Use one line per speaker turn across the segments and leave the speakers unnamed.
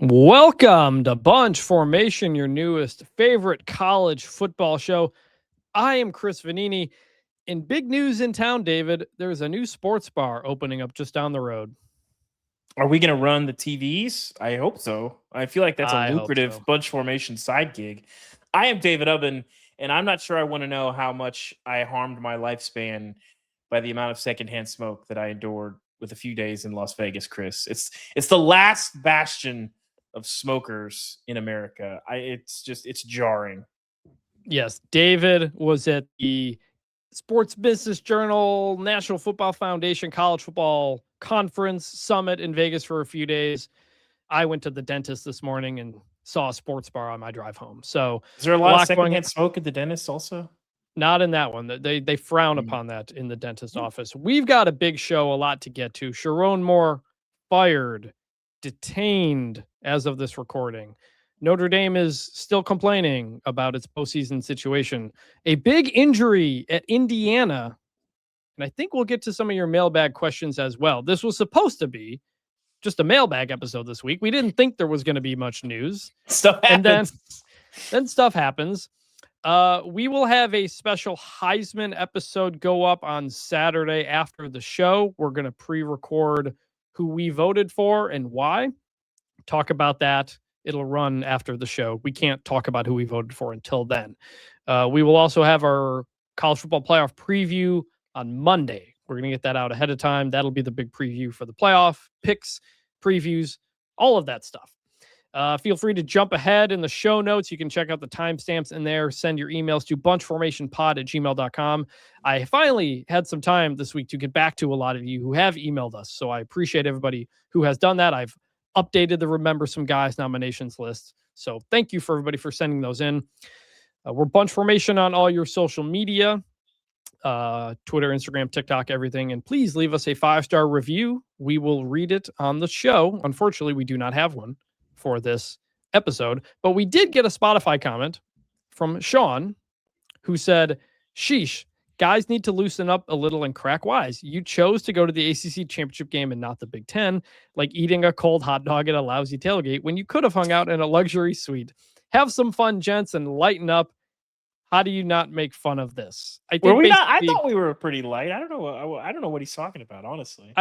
Welcome to Bunch Formation, your newest favorite college football show. I am Chris Vannini. In big news in town, David, there's a new sports bar opening up just down the road.
Are we going to run the TVs? I hope so. I feel like that's a lucrative Bunch Formation side gig. I am David Ubben, and I'm not sure I want to know how much I harmed my lifespan by the amount of secondhand smoke that I endured with a few days in Las Vegas, Chris. It's the last bastion of smokers in America. It's jarring.
Yes, David was at the Sports Business Journal, National Football Foundation, College Football Conference Summit in Vegas for a few days. I went to the dentist this morning and saw a sports bar on my drive home. So
is there a lot of secondhand smoke at the dentist also?
Not in that one. They frown upon that in the dentist office. We've got a big show, a lot to get to. Sherrone Moore fired, detained as of this recording. Notre Dame is still complaining about its postseason situation. A big injury at Indiana. And I think we'll get to some of your mailbag questions as well. This was supposed to be just a mailbag episode this week. We didn't think there was going to be much news.
Stuff happens.
And then stuff happens. We will have a special Heisman episode go up on Saturday after the show. We're going to pre-record who we voted for and why. Talk about that. It'll run after the show. We can't talk about who we voted for until then. We will also have our college football playoff preview on Monday. We're going to get that out ahead of time. That'll be the big preview for the playoff, picks, previews, all of that stuff. Feel free to jump ahead in the show notes. You can check out the timestamps in there. Send your emails to bunchformationpod@gmail.com. I finally had some time this week to get back to a lot of you who have emailed us. So I appreciate everybody who has done that. I've updated the Remember Some Guys nominations list. So thank you for everybody for sending those in. We're Bunch Formation on all your social media, Twitter, Instagram, TikTok, everything. And please leave us a 5-star review. We will read it on the show. Unfortunately, we do not have one for this episode, but we did get a Spotify comment from Sean who said, "Sheesh, guys need to loosen up a little and crack wise. You chose to go to the ACC championship game and not the Big Ten, like eating a cold hot dog at a lousy tailgate when you could have hung out in a luxury suite. Have some fun, gents, and lighten up. How do you not make fun of this?" I think
I thought we were pretty light. I don't know what he's talking about, honestly.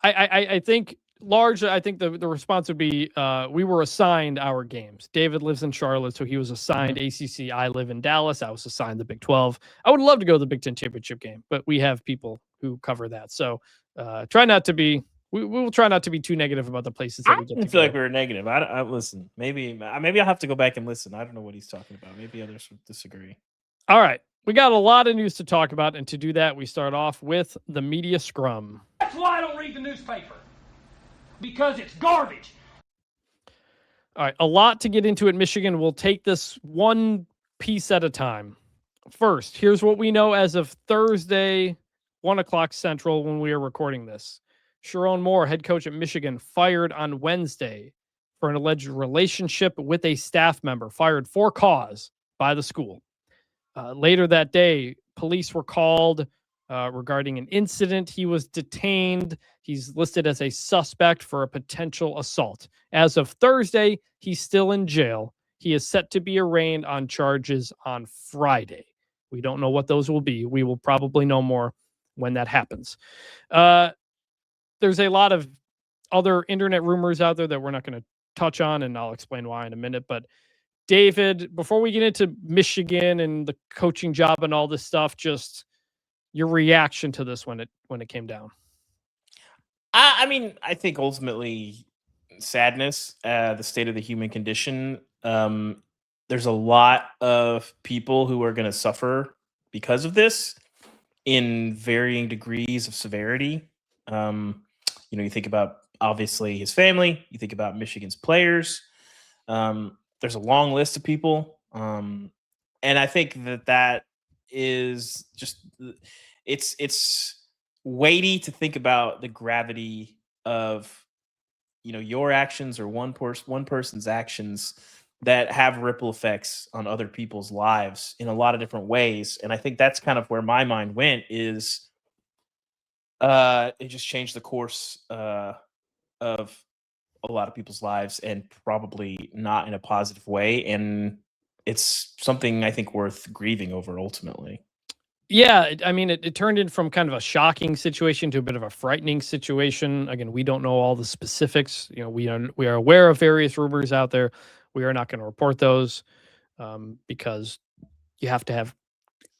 I think largely, I think the response would be we were assigned our games. David lives in Charlotte, so he was assigned ACC. I live in Dallas. I was assigned the Big 12. I would love to go to the Big 10 championship game, but we have people who cover that. So try not to be. We will try not to be too negative about the places that we get to
feel like we were negative. I listen. Maybe I'll have to go back and listen. I don't know what he's talking about. Maybe others would disagree.
All right. We got a lot of news to talk about, and to do that, we start off with the media scrum.
That's why I don't read the newspaper. Because it's garbage.
All right, a lot to get into at Michigan. We'll take this one piece at a time. First, here's what we know as of Thursday, 1 o'clock Central, when we are recording this. Sherrone Moore, head coach at Michigan, fired on Wednesday for an alleged relationship with a staff member, fired for cause by the school. Later that day, police were called regarding an incident. He was detained. He's listed as a suspect for a potential assault. As of Thursday, he's still in jail. He is set to be arraigned on charges on Friday. We don't know what those will be. We will probably know more when that happens. There's a lot of other internet rumors out there that we're not going to touch on, and I'll explain why in a minute. But David, before we get into Michigan and the coaching job and all this stuff, just your reaction to this when it came down.
I mean, I think ultimately sadness, the state of the human condition. There's a lot of people who are going to suffer because of this in varying degrees of severity. You think about obviously his family, you think about Michigan's players. There's a long list of people. And I think that is just, it's weighty to think about the gravity of, your actions or one person's actions that have ripple effects on other people's lives in a lot of different ways. And I think that's kind of where my mind went, is it just changed the course of a lot of people's lives, and probably not in a positive way. And it's something I think worth grieving over ultimately.
Yeah, it turned in from kind of a shocking situation to a bit of a frightening situation. Again, we don't know all the specifics. We are aware of various rumors out there. We are not going to report those because you have to have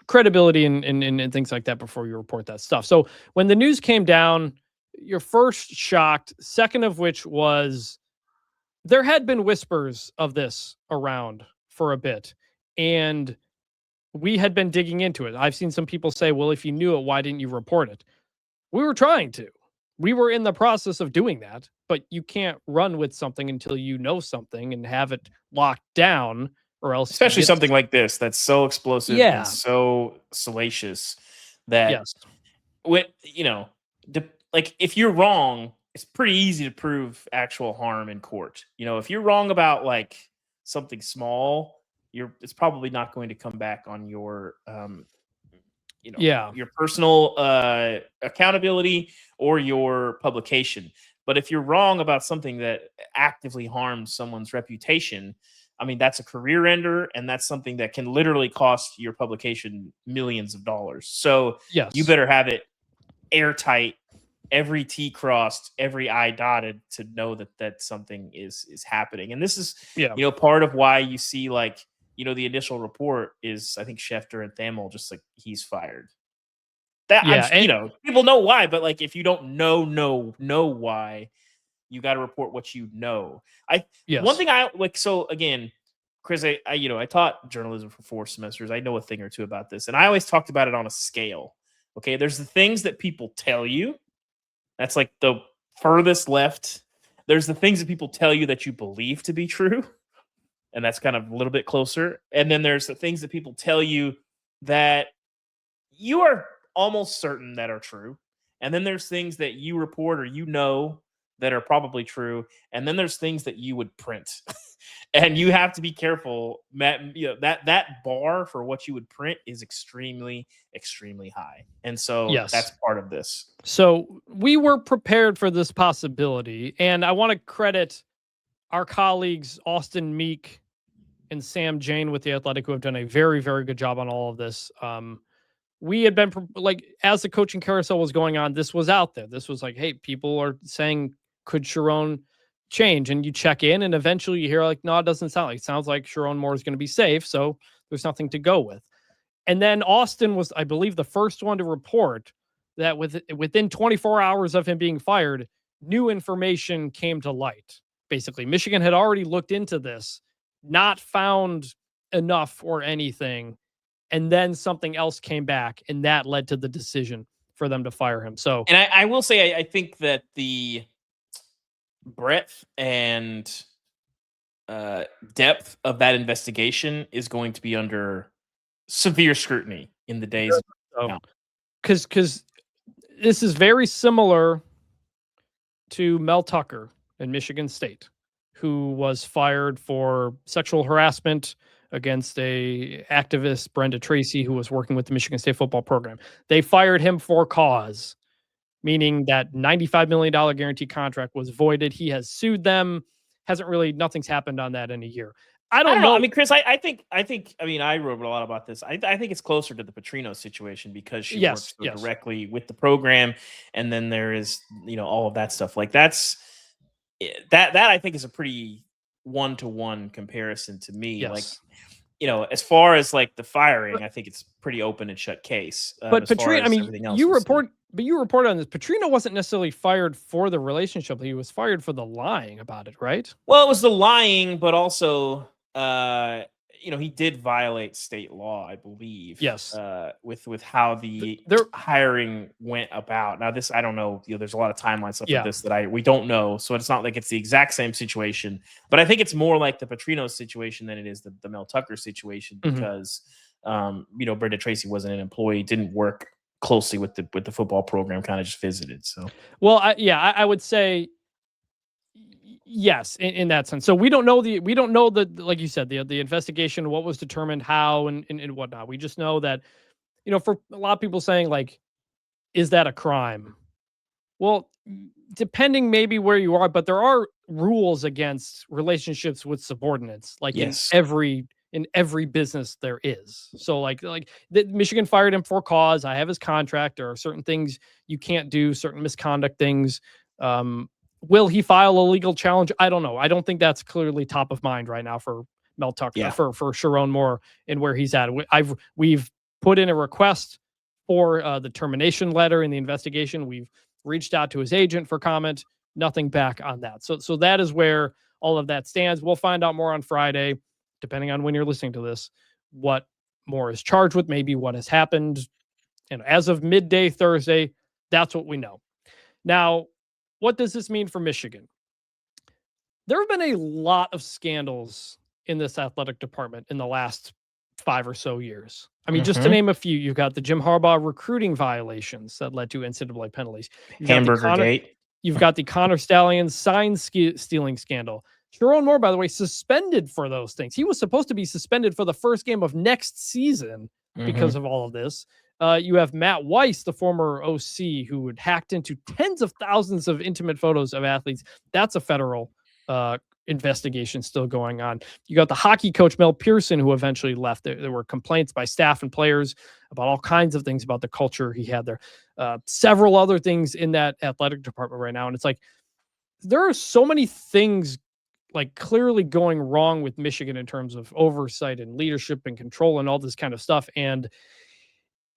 credibility and things like that before you report that stuff. So when the news came down, you're first shocked. Second of which was there had been whispers of this around for a bit, and we had been digging into it. I've seen some people say, well, if you knew it, why didn't you report it? We were trying to. We were in the process of doing that, but you can't run with something until you know something and have it locked down, or else
Especially something like this that's so explosive
Yeah.
and so salacious that
Yes.
like if you're wrong, it's pretty easy to prove actual harm in court. If you're wrong about like something small, it's probably not going to come back on your your personal accountability or your publication. But if you're wrong about something that actively harms someone's reputation, that's a career ender, and that's something that can literally cost your publication millions of dollars. So
Yes.
you better have it airtight, every T crossed, every I dotted, to know that something is happening. And this is part of why you see like the initial report is, I think, Schefter and Thamel just like, he's fired. People know why, but like if you don't know why, you got to report what you know. One thing I like. So again, Chris, I taught journalism for 4 semesters. I know a thing or two about this, and I always talked about it on a scale. Okay, there's the things that people tell you. That's like the furthest left. There's the things that people tell you that you believe to be true, and that's kind of a little bit closer. And then there's the things that people tell you that you are almost certain that are true. And then there's things that you report or that are probably true. And then there's things that you would print. And you have to be careful, Matt. That bar for what you would print is extremely, extremely high. And so that's part of this.
So we were prepared for this possibility. And I want to credit our colleagues, Austin Meek and Sam Jane with The Athletic, who have done a very, very good job on all of this. We had been as the coaching carousel was going on, this was out there. This was like, hey, people are saying, could Sherrone change? And you check in, and eventually you hear like, no, it doesn't sound like. It sounds like Sherrone Moore is going to be safe, so there's nothing to go with. And then Austin was, I believe, the first one to report that within 24 hours of him being fired, new information came to light. Basically, Michigan had already looked into this, not found enough or anything, and then something else came back, and that led to the decision for them to fire him. So,
and I will say, I think that the breadth and depth of that investigation is going to be under severe scrutiny in the days.
Because this is very similar to Mel Tucker in Michigan State, who was fired for sexual harassment against a activist, Brenda Tracy, who was working with the Michigan State football program. They fired him for cause, meaning that $95 million guarantee contract was voided. He has sued them. Nothing's happened on that in a year. I don't know.
Chris, I think, I wrote a lot about this. I think it's closer to the Petrino situation because she works directly with the program. And then there is, all of that stuff. Like that I think is a pretty one-to-one comparison to me.
Yes.
Like, as far as like the firing, I think it's pretty open and shut case.
But Petrino, you report on this. Petrino wasn't necessarily fired for the relationship. He was fired for the lying about it, right?
Well, it was the lying, but also, he did violate state law, I believe.
Yes.
With how the hiring went about. Now, this, I don't know. There's a lot of timeline stuff like this that we don't know. So it's not like it's the exact same situation. But I think it's more like the Petrino situation than it is the Mel Tucker situation because, Brenda Tracy wasn't an employee, didn't work closely with the football program, kind of just visited. So,
well, I would say. Yes, in that sense. So we don't know the like you said, the investigation, what was determined, how and whatnot. We just know that, for a lot of people saying like, is that a crime? Well, depending maybe where you are, but there are rules against relationships with subordinates, like
Yes.
in every business there is. So Michigan fired him for cause. I have his contract. There are certain things you can't do, certain misconduct things. Will he file a legal challenge? I don't know. I don't think that's clearly top of mind right now for Mel Tucker,
Yeah.
for Sherrone Moore and where he's at. We've put in a request for the termination letter in the investigation. We've reached out to his agent for comment. Nothing back on that. So that is where all of that stands. We'll find out more on Friday, depending on when you're listening to this, what Moore is charged with, maybe what has happened. And as of midday Thursday, that's what we know. Now, what does this mean for Michigan? There have been a lot of scandals in this athletic department in the last 5 or so years. I mean, just to name a few, you've got the Jim Harbaugh recruiting violations that led to NCAA penalties.
Hamburger Gate.
You've got the Connor Stallions sign stealing scandal. Sherrone Moore, by the way, suspended for those things. He was supposed to be suspended for the first game of next season because of all of this. You have Matt Weiss, the former OC, who had hacked into tens of thousands of intimate photos of athletes. That's a federal investigation still going on. You got the hockey coach, Mel Pearson, who eventually left. There were complaints by staff and players about all kinds of things about the culture he had there. Several other things in that athletic department right now. And it's like, there are so many things like clearly going wrong with Michigan in terms of oversight and leadership and control and all this kind of stuff. And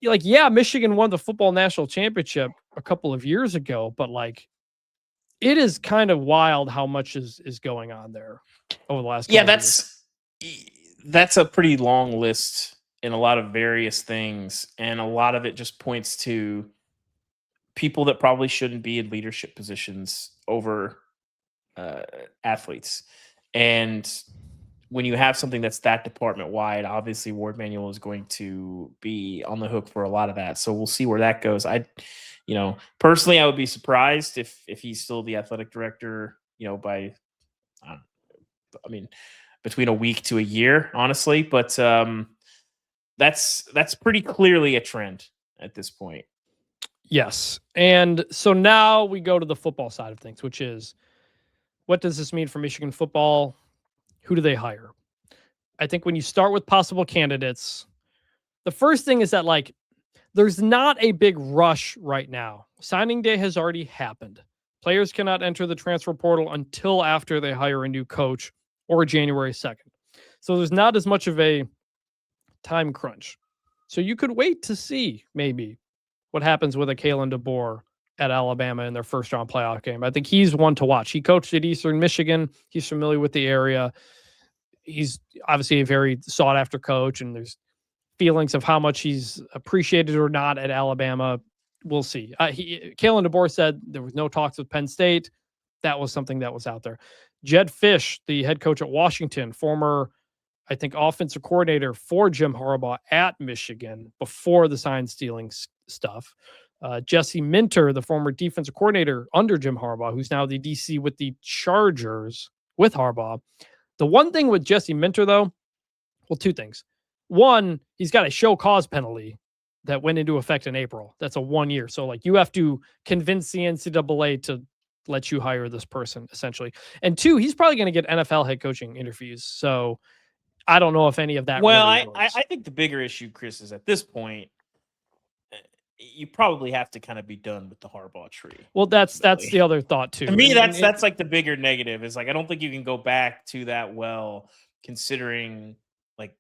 like, yeah, Michigan won the football national championship a couple of years ago, but like, it is kind of wild how much is going on there over the last couple of years.
That's a pretty long list in a lot of various things, and a lot of it just points to people that probably shouldn't be in leadership positions over athletes. And when you have something that's that department wide, obviously Ward Manuel is going to be on the hook for a lot of that. So we'll see where that goes. Personally, I would be surprised if he's still the athletic director, by, between a week to a year, honestly. But that's pretty clearly a trend at this point.
Yes. And so now we go to the football side of things, which is, what does this mean for Michigan football? Who do they hire? I think when you start with possible candidates, the first thing is that there's not a big rush right now. Signing day has already happened. Players cannot enter the transfer portal until after they hire a new coach or January 2nd. So there's not as much of a time crunch. So you could wait to see maybe what happens with a Kalen DeBoer at Alabama in their first round playoff game. I think he's one to watch. He coached at Eastern Michigan. He's familiar with the area. He's obviously a very sought after coach, and there's feelings of how much he's appreciated or not at Alabama. We'll see. Kalen DeBoer said there was no talks with Penn State. That was something that was out there. Jed Fish, the head coach at Washington, former, I think, offensive coordinator for Jim Harbaugh at Michigan before the sign stealing stuff. Jesse Minter, the former defensive coordinator under Jim Harbaugh, who's now the DC with the Chargers with Harbaugh. The one thing with Jesse Minter, though, well, two things. One, he's got a show cause penalty that went into effect in April. That's a 1 year. So you have to convince the NCAA to let you hire this person, essentially. And two, he's probably going to get NFL head coaching interviews. So I don't know if any of that.
Well,
really
I think the bigger issue, Chris, is at this point, you probably have to kind of be done with the Harbaugh tree.
Well, that's the other thought too.
To me, that's like the bigger negative is I don't think you can go back to that well, considering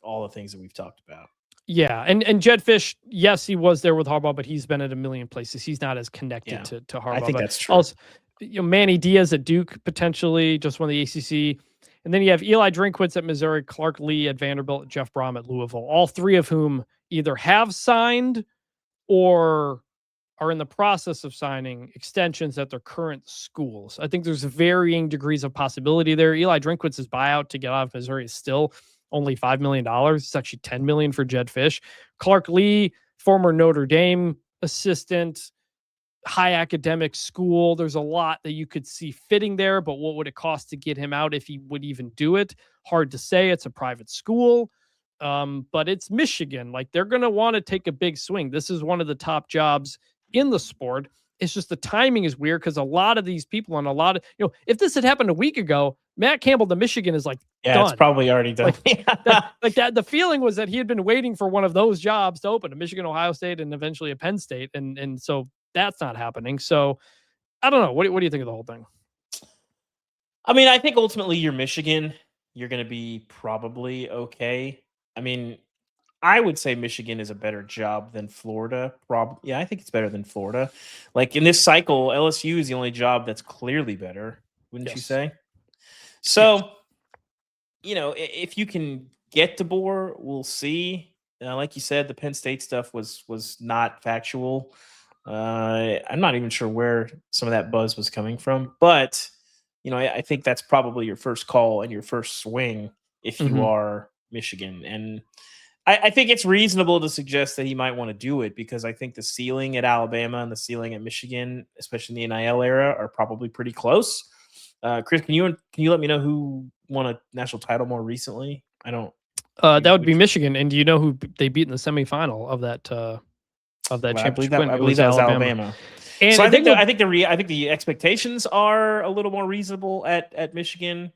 all the things that we've talked about.
Yeah, and Jed Fish, yes, he was there with Harbaugh, but he's been at a million places. He's not as connected to Harbaugh.
I think that's true.
Also, Manny Diaz at Duke potentially just won the ACC, and then you have Eli Drinkwitz at Missouri, Clark Lee at Vanderbilt, Jeff Brom at Louisville. All three of whom either have signed or are in the process of signing extensions at their current schools. I think there's varying degrees of possibility there. Eli Drinkwitz's buyout to get out of Missouri is still only $5 million. It's actually $10 million for Jed Fish. Clark Lee, former Notre Dame assistant, high academic school. There's a lot that you could see fitting there, but what would it cost to get him out if he would even do it? Hard to say. It's a private school. But it's Michigan. They're going to want to take a big swing. This is one of the top jobs in the sport. It's just the timing is weird because a lot of these people and a lot of, if this had happened a week ago, Matt Campbell to Michigan is like,
Yeah,
done.
it's probably already done.
The feeling was that he had been waiting for one of those jobs to open, a Michigan, Ohio State, and eventually a Penn State. And so that's not happening. So I don't know. What do you think of the whole thing?
I mean, I think ultimately you're Michigan. You're going to be probably okay. I mean, I would say Michigan is a better job than Florida. Yeah, I think it's better than Florida. Like in this cycle, LSU is the only job that's clearly better, wouldn't you say? So, if you can get to Bohr, we'll see. Like you said, the Penn State stuff was not factual. I'm not even sure where some of that buzz was coming from, but I think that's probably your first call and your first swing if you are Michigan. And I think it's reasonable to suggest that he might want to do it because I think the ceiling at Alabama and the ceiling at Michigan, especially in the NIL era, are probably pretty close. Chris, can you let me know who won a national title more recently? I don't.
That would be Michigan. And do you know who they beat in the semifinal of that championship win?
I believe that was Alabama.
And
so I think the expectations are a little more reasonable at Michigan,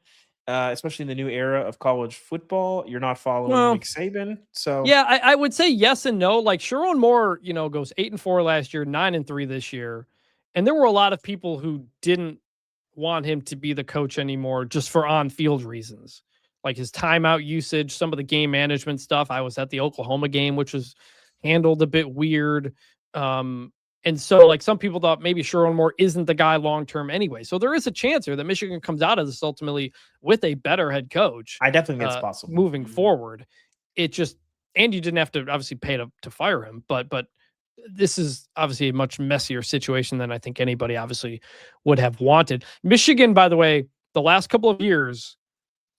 especially in the new era of college football. You're not following Nick Saban, so
yeah, I would say yes and no. Like Sherrone Moore, goes 8-4 last year, 9-3 this year, and there were a lot of people who didn't want him to be the coach anymore just for on-field reasons, like his timeout usage, some of the game management stuff. I was at the Oklahoma game, which was handled a bit weird. And so, like, some people thought maybe Sherrone Moore isn't the guy long-term anyway. So there is a chance here that Michigan comes out of this ultimately with a better head coach.
I definitely think it's possible.
Moving forward. It just, and you didn't have to obviously pay to fire him, but this is obviously a much messier situation than I think anybody obviously would have wanted. Michigan, by the way, the last couple of years,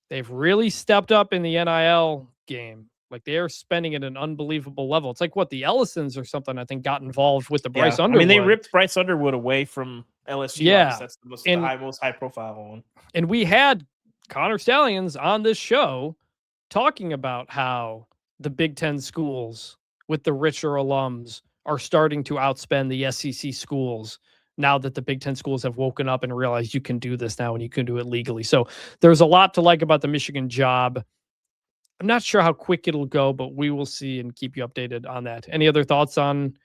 they've really stepped up in the NIL game. Like they are spending at an unbelievable level. It's like what the Ellisons or something, I think, got involved with the Bryce Underwood.
I mean, they ripped Bryce Underwood away from LSU.
Yeah.
That's the most high profile one.
And we had Connor Stallions on this show talking about how the Big Ten schools with the richer alums are starting to outspend the SEC schools now that the Big Ten schools have woken up and realized you can do this now and you can do it legally. So there's a lot to like about the Michigan job. I'm not sure how quick it'll go, but we will see and keep you updated on that. Any other thoughts on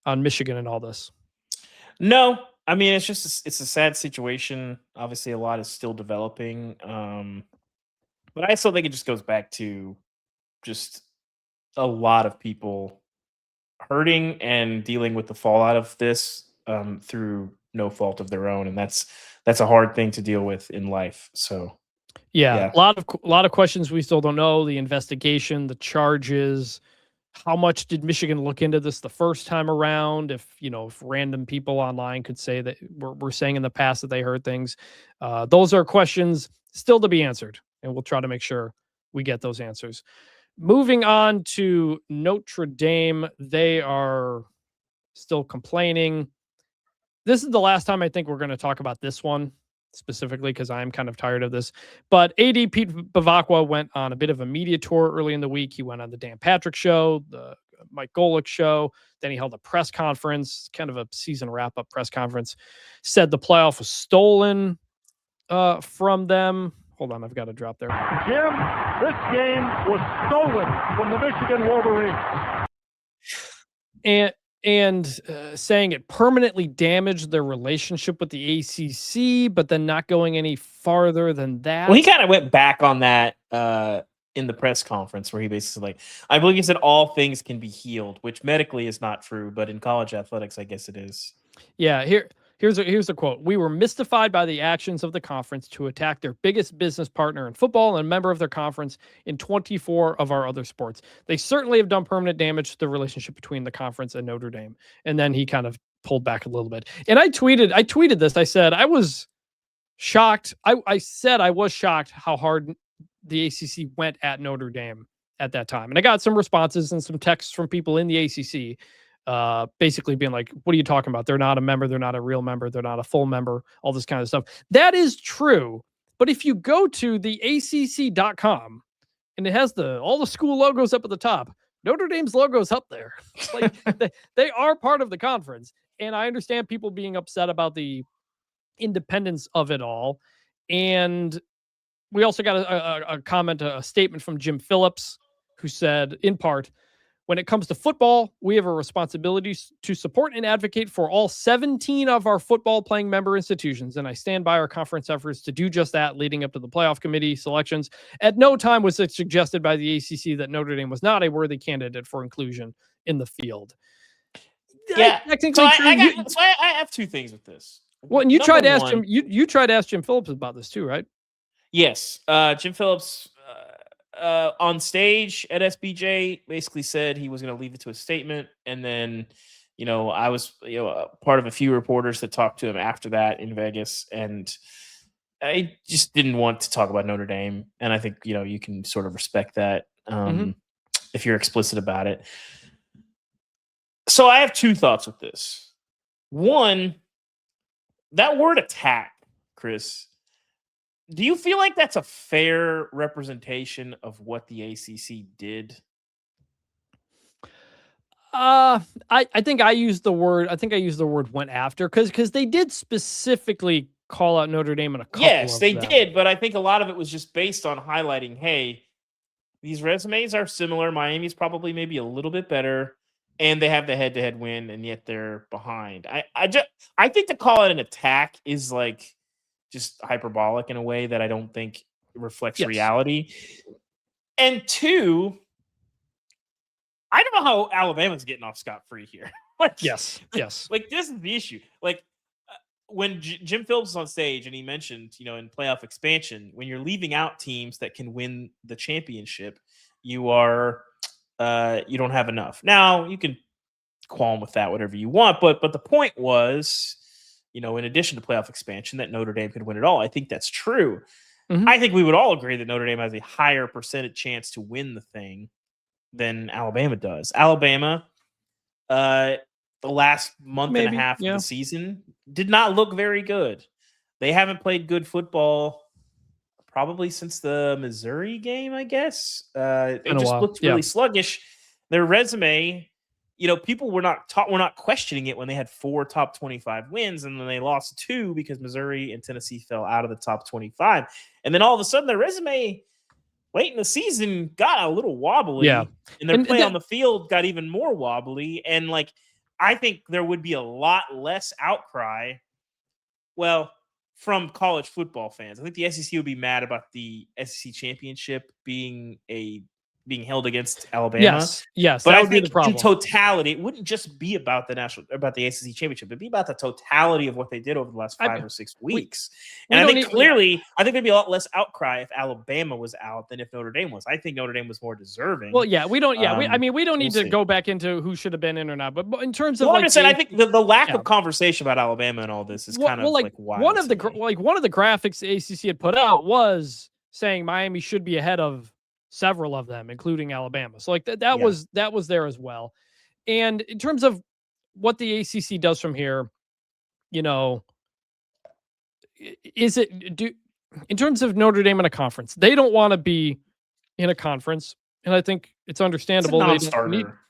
Michigan and all this?
No, I mean, it's a sad situation. Obviously, a lot is still developing. But I still think it just goes back to just a lot of people hurting and dealing with the fallout of this through no fault of their own. And that's a hard thing to deal with in life. So
yeah. A lot of questions we still don't know. The investigation, the charges, how much did Michigan look into this the first time around? If random people online could say that we're saying in the past that they heard things, those are questions still to be answered, and we'll try to make sure we get those answers. Moving on to Notre Dame, they are still complaining. This is the last time I think we're going to talk about this one specifically because I'm kind of tired of this. But AD Pete Bavacqua went on a bit of a media tour early in the week. He went on the Dan Patrick Show, the Mike Golick Show. Then he held a press conference, kind of a season wrap-up press conference. Said the playoff was stolen from them. Hold on, I've got to drop there.
Jim, this game was stolen from the Michigan Wolverines.
And saying it permanently damaged their relationship with the ACC, but then not going any farther than that.
Well, he kind of went back on that in the press conference where he basically I believe he said all things can be healed, which medically is not true, but in college athletics, I guess it is.
Yeah, here's a quote. "We were mystified by the actions of the conference to attack their biggest business partner in football and a member of their conference in 24 of our other sports. They certainly have done permanent damage to the relationship between the conference and Notre Dame." And then he kind of pulled back a little bit. And I tweeted this. I said I was shocked. I said I was shocked how hard the ACC went at Notre Dame at that time. And I got some responses and some texts from people in the ACC basically being like, what are you talking about? They're not a member. They're not a real member. They're not a full member, all this kind of stuff. That is true. But if you go to the ACC.com and it has all the school logos up at the top, Notre Dame's logo's up there. Like they are part of the conference. And I understand people being upset about the independence of it all. And we also got a comment, a statement from Jim Phillips, who said, in part, when it comes to football, we have a responsibility to support and advocate for all 17 of our football playing member institutions. And I stand by our conference efforts to do just that leading up to the playoff committee selections. At no time was it suggested by the ACC that Notre Dame was not a worthy candidate for inclusion in the field.
Yeah. I have two things with this.
Well, and you tried to ask Jim, you tried to ask Jim Phillips about this too, right?
Yes. Jim Phillips on stage at SBJ basically said he was going to leave it to a statement. And then, I was, part of a few reporters that talked to him after that in Vegas. And I just didn't want to talk about Notre Dame. And I think, you can sort of respect that if you're explicit about it. So I have two thoughts with this. One, that word attack, Chris, do you feel like that's a fair representation of what the ACC did?
I think I used the word went after because they did specifically call out Notre Dame in a couple.
Yes, they did, but I think a lot of it was just based on highlighting, hey, these resumes are similar. Miami's probably maybe a little bit better, and they have the head-to-head win, and yet they're behind. I think to call it an attack is like just hyperbolic in a way that I don't think reflects reality. And two, I don't know how Alabama's getting off scot-free here.
Yes.
Like, this is the issue. Like, when Jim Phillips was on stage and he mentioned, in playoff expansion, when you're leaving out teams that can win the championship, you are you don't have enough. Now, you can qualm with that, whatever you want, but the point was, in addition to playoff expansion, that Notre Dame could win it all. I think that's true. Mm-hmm. I think we would all agree that Notre Dame has a higher percentage chance to win the thing than Alabama does. Alabama, the last month and a half of the season, did not look very good. They haven't played good football probably since the Missouri game, I guess. It just looked really sluggish. Their resume, people were not questioning it when they had 4 top 25 wins, and then they lost 2 because Missouri and Tennessee fell out of the top 25. And then all of a sudden their resume late in the season got a little wobbly. Yeah. And their play on the field got even more wobbly. And I think there would be a lot less outcry. Well, from college football fans. I think the SEC would be mad about the SEC championship being held against Alabama.
Yes,
but that would be the problem. In totality, it wouldn't just be about the SEC championship. It'd be about the totality of what they did over the last 5 or 6 weeks. And I think there'd be a lot less outcry if Alabama was out than if Notre Dame was. I think Notre Dame was more deserving.
Well, yeah, we don't. Yeah, we don't need to go back into who should have been in or not. But in terms of,
I'm saying, I think the lack of conversation about Alabama and all this is kind of wild.
One of the graphics the ACC had put out was saying Miami should be ahead of several of them, including Alabama. So that was there as well. And in terms of what the ACC does from here, in terms of Notre Dame in a conference, they don't want to be in a conference, and I think it's understandable.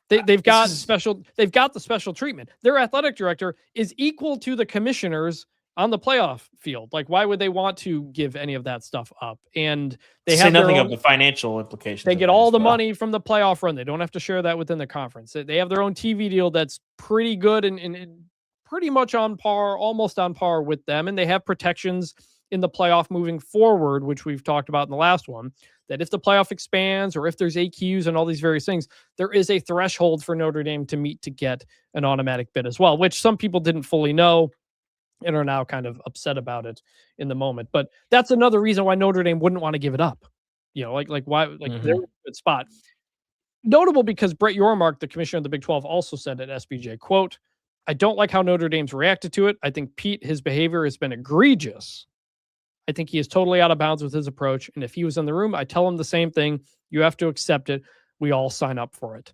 They've got the special treatment. Their athletic director is equal to the commissioners on the playoff field. Why would they want to give any of that stuff up? And they have
nothing of the financial implications.
They get all the money from the playoff run. They don't have to share that within the conference. They have their own TV deal that's pretty good and pretty much almost on par with them. And they have protections in the playoff moving forward, which we've talked about in the last one, that if the playoff expands or if there's AQs and all these various things, there is a threshold for Notre Dame to meet to get an automatic bid as well, which some people didn't fully know and are now kind of upset about it in the moment. But that's another reason why Notre Dame wouldn't want to give it up. Why, they're in a good spot. Notable because Brett Yormark, the commissioner of the Big 12, also said at SBJ, quote, "I don't like how Notre Dame's reacted to it. I think his behavior has been egregious. I think he is totally out of bounds with his approach. And if he was in the room, I tell him the same thing. You have to accept it. We all sign up for it."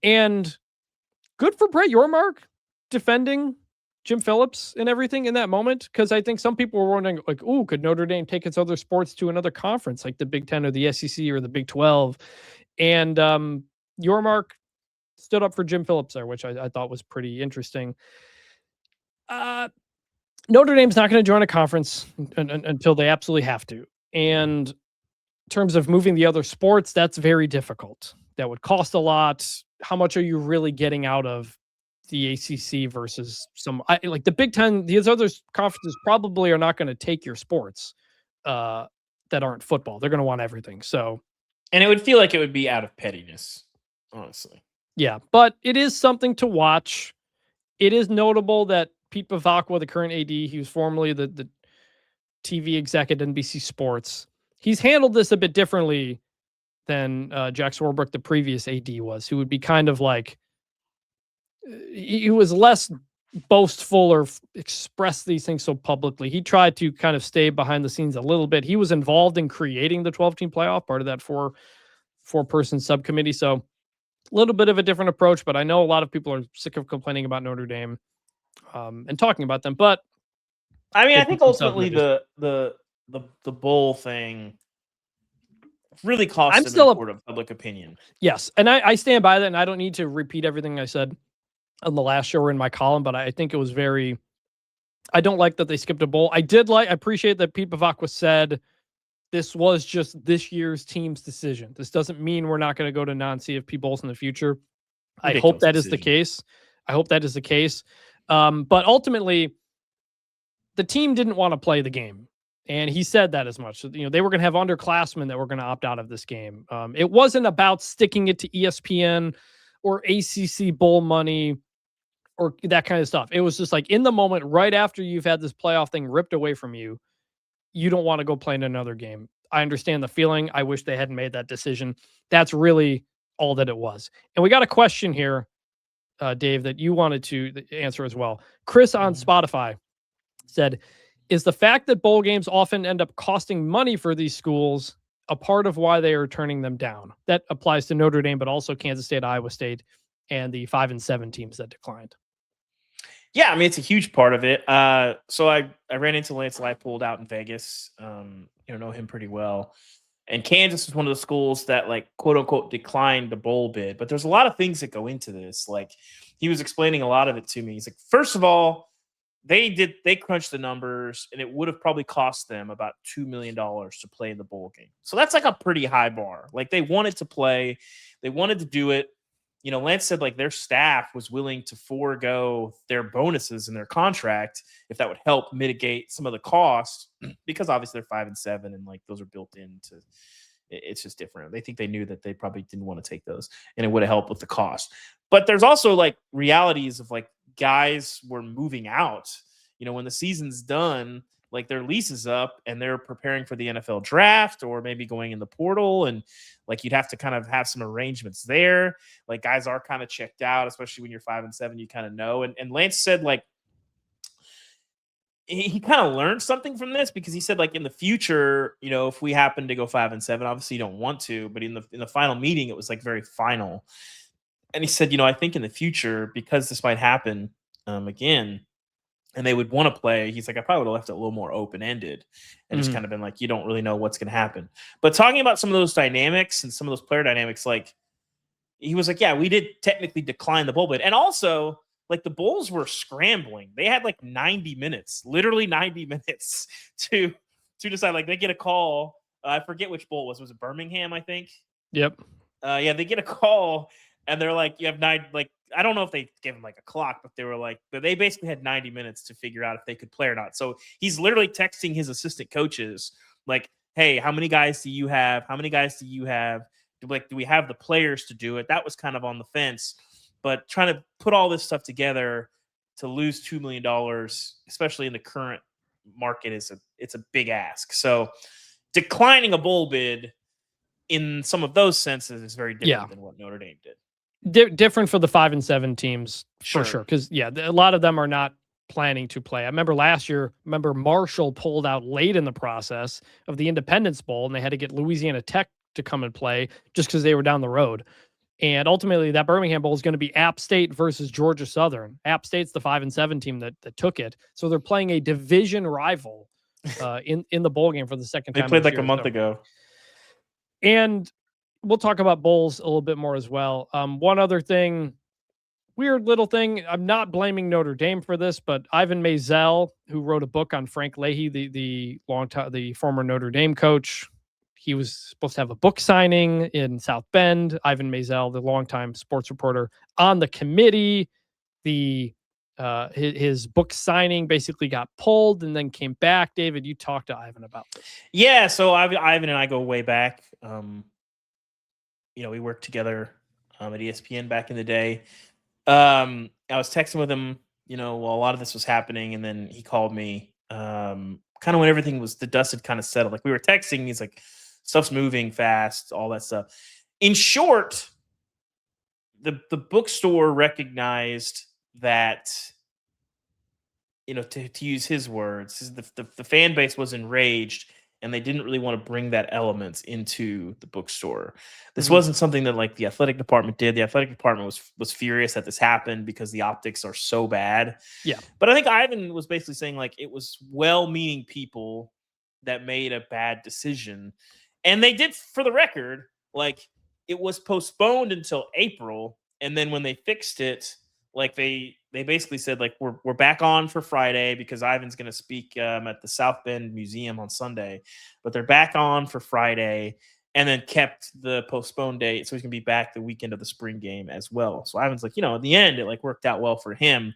And good for Brett Yormark defending Jim Phillips and everything in that moment, because I think some people were wondering, could Notre Dame take its other sports to another conference like the Big 10 or the SEC or the Big 12? And Yormark stood up for Jim Phillips there, which I thought was pretty interesting. Notre Dame's not going to join a conference until they absolutely have to. And in terms of moving the other sports, that's very difficult. That would cost a lot. How much are you really getting out of the ACC versus like the Big Ten? These other conferences probably are not going to take your sports that aren't football. They're going to want everything. So,
and it would feel like it would be out of pettiness, honestly.
Yeah, but it is something to watch. It is notable that Pete Bavacqua, the current AD, he was formerly the TV exec at NBC Sports. He's handled this a bit differently than Jack Swarbrick, the previous AD, was, who would be kind of like, he was less boastful or express these things so publicly. He tried to kind of stay behind the scenes a little bit. He was involved in creating the 12-team playoff, part of that four-person subcommittee. So a little bit of a different approach, but I know a lot of people are sick of complaining about Notre Dame and talking about them. But
I mean, I think ultimately the bowl thing really cost them in court of public opinion.
Yes, and I stand by that, and I don't need to repeat everything I said on the last show or in my column, but I think it was very. I don't like that they skipped a bowl. I appreciate that Pete Bavacqua said this was just this year's team's decision. This doesn't mean we're not going to go to non-CFP bowls in the future. I hope that is the case. But ultimately, the team didn't want to play the game. And he said that as much. They were going to have underclassmen that were going to opt out of this game. It wasn't about sticking it to ESPN or ACC bowl money or that kind of stuff. It was just like in the moment, right after you've had this playoff thing ripped away from you, you don't want to go play in another game. I understand the feeling. I wish they hadn't made that decision. That's really all that it was. And we got a question here, Dave, that you wanted to answer as well. Chris on Spotify said, is the fact that bowl games often end up costing money for these schools a part of why they are turning them down? That applies to Notre Dame, but also Kansas State, Iowa State, and the 5 and 7 teams that declined.
Yeah, I mean, it's a huge part of it. So I ran into Lance Leipold out in Vegas. Know him pretty well. And Kansas is one of the schools that, like, quote unquote, declined the bowl bid. But there's a lot of things that go into this. Like, he was explaining a lot of it to me. He's like, first of all, they crunched the numbers, and it would have probably cost them about $2 million to play in the bowl game. So that's like a pretty high bar. Like, they wanted to play, they wanted to do it. Lance said, like, their staff was willing to forego their bonuses in their contract if that would help mitigate some of the costs, because obviously they're 5 and 7, and like those are built into. It's just different. They think they knew that they probably didn't want to take those, and it would have helped with the cost. But there's also like realities of like guys were moving out. When the season's done, like their lease is up and they're preparing for the NFL draft or maybe going in the portal, and like you'd have to kind of have some arrangements there. Like guys are kind of checked out, especially when you're 5 and 7, you kind of know. And Lance said like he kind of learned something from this, because he said like in the future, if we happen to go 5 and 7, obviously you don't want to, but in the final meeting, it was like very final. And he said, I think in the future, because this might happen again, and they would want to play, he's like, I probably would have left it a little more open-ended and just kind of been like, you don't really know what's going to happen. But talking about some of those dynamics and some of those player dynamics, like he was like, yeah, we did technically decline the bowl bid. And also, like, the Bulls were scrambling. They had like 90 minutes, literally 90 minutes to decide. Like, they get a call. I forget which bowl it was. Was it Birmingham, I think?
Yep.
Yeah, they get a call, and they're like, you have 9, like, I don't know if they gave him like a clock, but they were like, but they basically had 90 minutes to figure out if they could play or not. So he's literally texting his assistant coaches, like, hey, how many guys do you have? How many guys do you have? Do we have the players to do it? That was kind of on the fence, but trying to put all this stuff together to lose $2 million, especially in the current market, it's a big ask. So declining a bowl bid in some of those senses is very different than what Notre Dame did.
Different for the 5 and 7 teams, for sure. Because a lot of them are not planning to play. I remember last year, Marshall pulled out late in the process of the Independence Bowl, and they had to get Louisiana Tech to come and play just because they were down the road. And ultimately, that Birmingham Bowl is going to be App State versus Georgia Southern. App State's the 5 and 7 team that took it, so they're playing a division rival in the bowl game for the second time.
They played like a month ago.
And we'll talk about bowls a little bit more as well. One other thing weird little thing. I'm not blaming Notre Dame for this, but Ivan Maisel, who wrote a book on Frank Leahy, the former Notre Dame coach, he was supposed to have a book signing in South Bend. Ivan Maisel, the longtime sports reporter on the committee, his book signing basically got pulled and then came back. David, you talked to Ivan about this.
Yeah, so Ivan and I go way back. We worked together at ESPN back in the day. I was texting with him, while a lot of this was happening, and then he called me kind of when everything the dust had kind of settled. Like we were texting, he's like, stuff's moving fast, all that stuff. In short, the bookstore recognized that, to use his words, the fan base was enraged and they didn't really want to bring that element into the bookstore. This wasn't something that like the athletic department did. The athletic department was furious that this happened because the optics are so bad.
Yeah.
But I think Ivan was basically saying like it was well-meaning people that made a bad decision. And they did, for the record, like it was postponed until April. And then when they fixed it, like they basically said like we're back on for Friday because Ivan's going to speak at the South Bend Museum on Sunday, but they're back on for Friday and then kept the postponed date so he can be back the weekend of the spring game as well. So Ivan's like, in the end it like worked out well for him.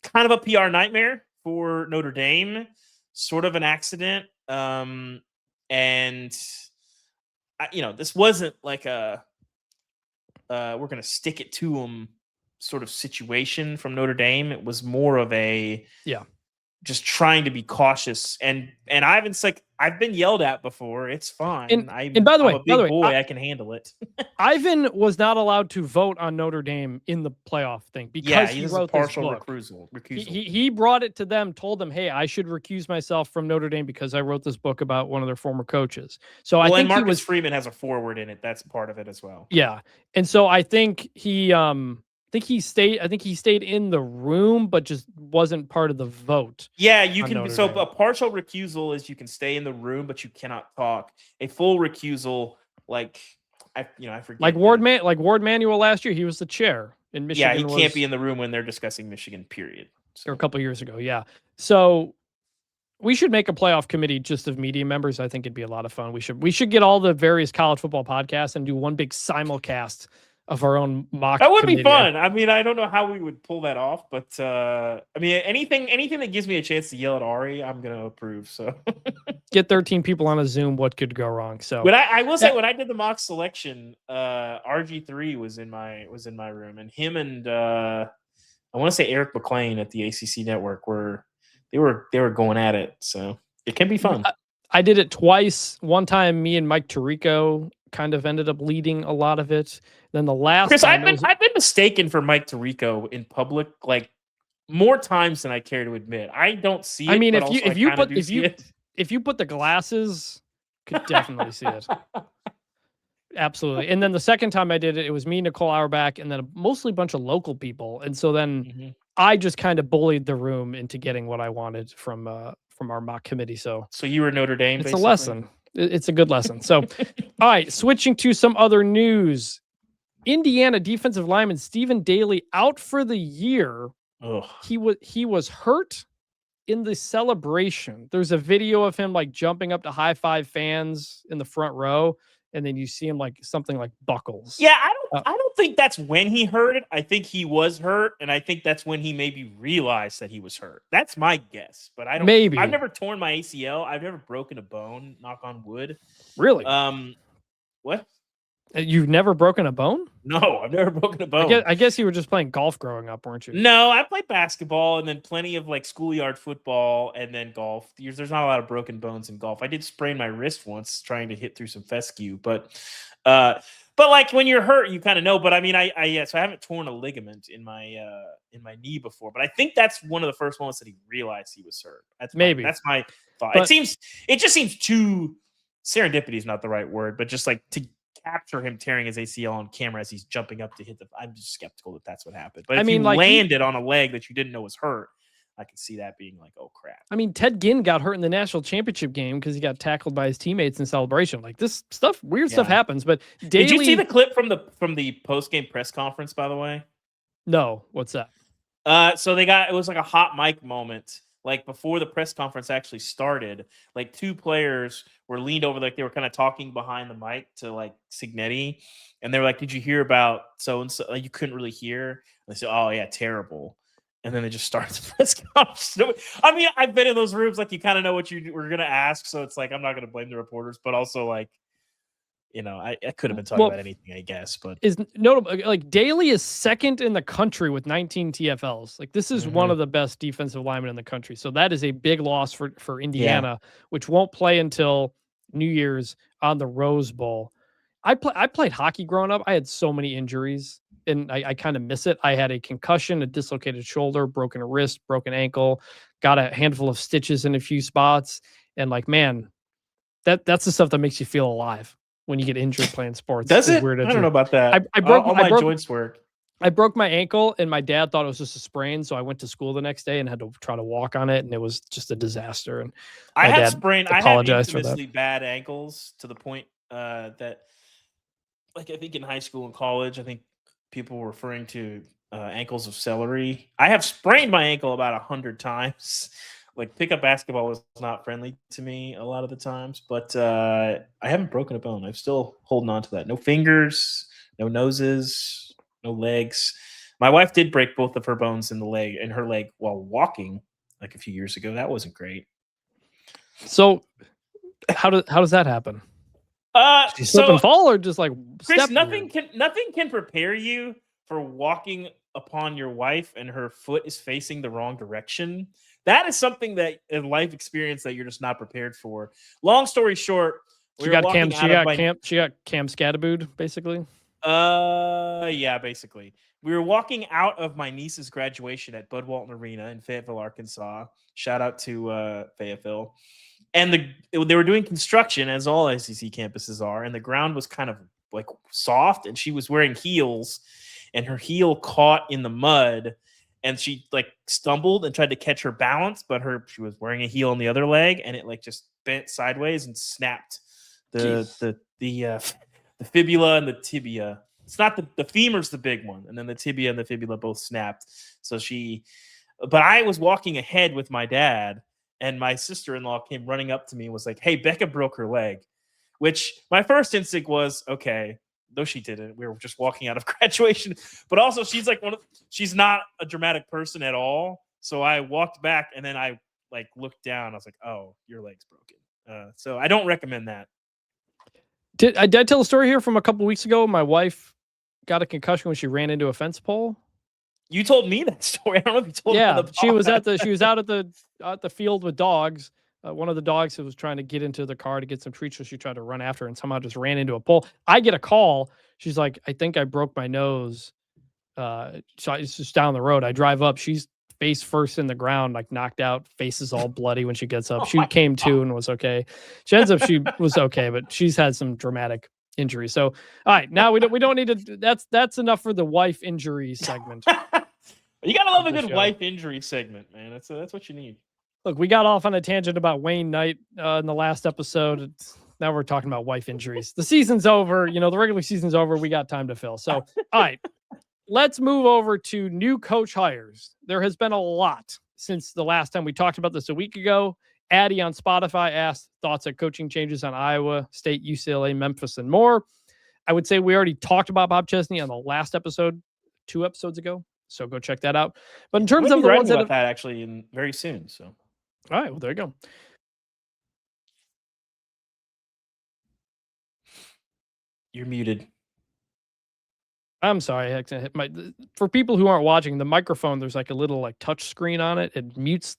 Kind of a PR nightmare for Notre Dame, sort of an accident. And this wasn't like we're going to stick it to them sort of situation from Notre Dame. It was more of just trying to be cautious. And Ivan's like, I've been yelled at before. It's fine.
And by the way,
I'm a big boy, I can handle it.
Ivan was not allowed to vote on Notre Dame in the playoff thing because he wrote
a partial
this book.
recusal.
He brought it to them, told them, hey, I should recuse myself from Notre Dame because I wrote this book about one of their former coaches. So I think
Marcus Freeman has a foreword in it. That's part of it as well.
Yeah. And so I think he stayed in the room, but just wasn't part of the vote.
Yeah, you can. So a partial recusal is you can stay in the room, but you cannot talk. A full recusal, I forget.
Like Ward Manuel last year, he was the chair in Michigan.
Yeah, he can't be in the room when they're discussing Michigan, period.
Or a couple of years ago, yeah. So we should make a playoff committee just of media members. I think it'd be a lot of fun. We should get all the various college football podcasts and do one big simulcast of our own mock.
That would be fun. I mean, I don't know how we would pull that off, but anything that gives me a chance to yell at Ari, I'm going to approve. So
get 13 people on a Zoom. What could go wrong? So,
but I will say when I did the mock selection, RG3 was in my room, and him and I want to say Eric McLean at the ACC network they were going at it. So it can be fun.
I did it twice. One time, me and Mike Tirico kind of ended up leading a lot of it. Then the last
Chris,
time
I've been mistaken for Mike Tirico in public like more times than I care to admit. I don't see it. I mean, if
you put the glasses, could definitely see it. Absolutely. And then the second time I did it, it was me, Nicole Auerbach, and then mostly a bunch of local people. And so then I just kind of bullied the room into getting what I wanted from our mock committee. So
you were Notre Dame.
It's
basically?
A lesson. It's a good lesson. So, all right, switching to some other news. Indiana defensive lineman Stephen Daly out for the year.
Ugh.
He was hurt in the celebration. There's a video of him like jumping up to high five fans in the front row, and then you see him like something like buckles.
Yeah, I don't think that's when he hurt it. I think he was hurt, and I think that's when he maybe realized that he was hurt. That's my guess, but I don't.
Maybe
I've never torn my ACL. I've never broken a bone. Knock on wood.
Really?
What?
You've never broken a bone?
No, I've never broken a bone.
I guess you were just playing golf growing up, weren't you?
No, I played basketball and then plenty of like schoolyard football and then golf. There's not a lot of broken bones in golf. I did sprain my wrist once trying to hit through some fescue, but like when you're hurt, you kind of know. But I mean, so I haven't torn a ligament in my knee before, but I think that's one of the first moments that he realized he was hurt. That's my thought.
But
It just seems too serendipity is not the right word, but just like to capture him tearing his ACL on camera as he's jumping up to hit I'm just skeptical that that's what happened. But if you landed on a leg that you didn't know was hurt, I could see that being like, oh crap.
I mean, Ted Ginn got hurt in the national championship game because he got tackled by his teammates in celebration. Like this stuff, weird stuff happens. But Daly,
did you see the clip from the post game press conference? By the way,
No, what's that?
So it was like a hot mic moment. Like before the press conference actually started, like two players were leaned over, like they were kind of talking behind the mic to like Signetti, and they were like, "Did you hear about so and so?" Like you couldn't really hear. And they said, "Oh yeah, terrible." And then they just started the press conference. I mean, I've been in those rooms, like you kind of know what you were gonna ask, so it's like I'm not gonna blame the reporters, but also like, I could have been talking about anything, I guess. But
is notable. Like Daly is second in the country with 19 TFLs. Like this is one of the best defensive linemen in the country. So that is a big loss for Indiana, which won't play until New Year's on the Rose Bowl. I played hockey growing up. I had so many injuries, and I kind of miss it. I had a concussion, a dislocated shoulder, broken wrist, broken ankle, got a handful of stitches in a few spots, and like, man, that's the stuff that makes you feel alive. When you get injured playing sports.
Does it?
Weird
I don't know about that.
I broke
all my joints work.
I broke my ankle, and my dad thought it was just a sprain, so I went to school the next day and had to try to walk on it, and it was just a disaster. And
I had infamously bad ankles to the point that, like, I think in high school and college, I think people were referring to ankles of celery. I have sprained my ankle about 100 times. Like pickup basketball was not friendly to me a lot of the times, but I haven't broken a bone. I'm still holding on to that. No fingers, no noses, no legs. My wife did break both of her bones in her leg while walking like a few years ago. That wasn't great.
So how does that happen? Did you slip and fall, or just like
Chris? Nothing can prepare you for walking upon your wife and her foot is facing the wrong direction. That is something that a life experience that you're just not prepared for. Long story short,
she got Cam Scatterbooed, basically.
Yeah, basically. We were walking out of my niece's graduation at Bud Walton Arena in Fayetteville, Arkansas. Shout out to Fayetteville. And they were doing construction, as all SEC campuses are, and the ground was kind of like soft, and she was wearing heels, and her heel caught in the mud. And she like stumbled and tried to catch her balance, but she was wearing a heel on the other leg, and it like just bent sideways and snapped the fibula and the tibia. It's not the femur's the big one, and then the tibia and the fibula both snapped. But I was walking ahead with my dad, and my sister-in-law came running up to me and was like, "Hey, Becca broke her leg," which my first instinct was, okay. Though she didn't. We were just walking out of graduation. But also, she's like she's not a dramatic person at all. So I walked back, and then I like looked down. I was like, "Oh, your leg's broken." So I don't recommend that.
Did I tell a story here from a couple weeks ago? My wife got a concussion when she ran into a fence pole.
You told me that story. I don't know if you told me.
Yeah, she was out at the field with dogs. One of the dogs who was trying to get into the car to get some treats, so she tried to run after her and somehow just ran into a pole. I get a call. She's like, "I think I broke my nose." So it's just down the road. I drive up. She's face first in the ground, like knocked out, face is all bloody when she gets up. She came to and was okay. She was okay, but she's had some dramatic injury. So, all right, now we don't need to. That's enough for the wife injury segment.
You gotta love a good wife injury segment, man. That's what you need.
Look, we got off on a tangent about Wayne Knight in the last episode. Now we're talking about wife injuries. The season's over. The regular season's over. We got time to fill. So, all right, let's move over to new coach hires. There has been a lot since the last time we talked about this a week ago. Addie on Spotify asked thoughts on coaching changes on Iowa State, UCLA, Memphis, and more. I would say we already talked about Bob Chesney on the last episode, 2 episodes ago. So go check that out. But in terms of the ones
that actually very soon. So.
All right, well, there you go.
You're muted.
I'm sorry. I hit for people who aren't watching, the microphone, there's like a little like touch screen on it. It mutes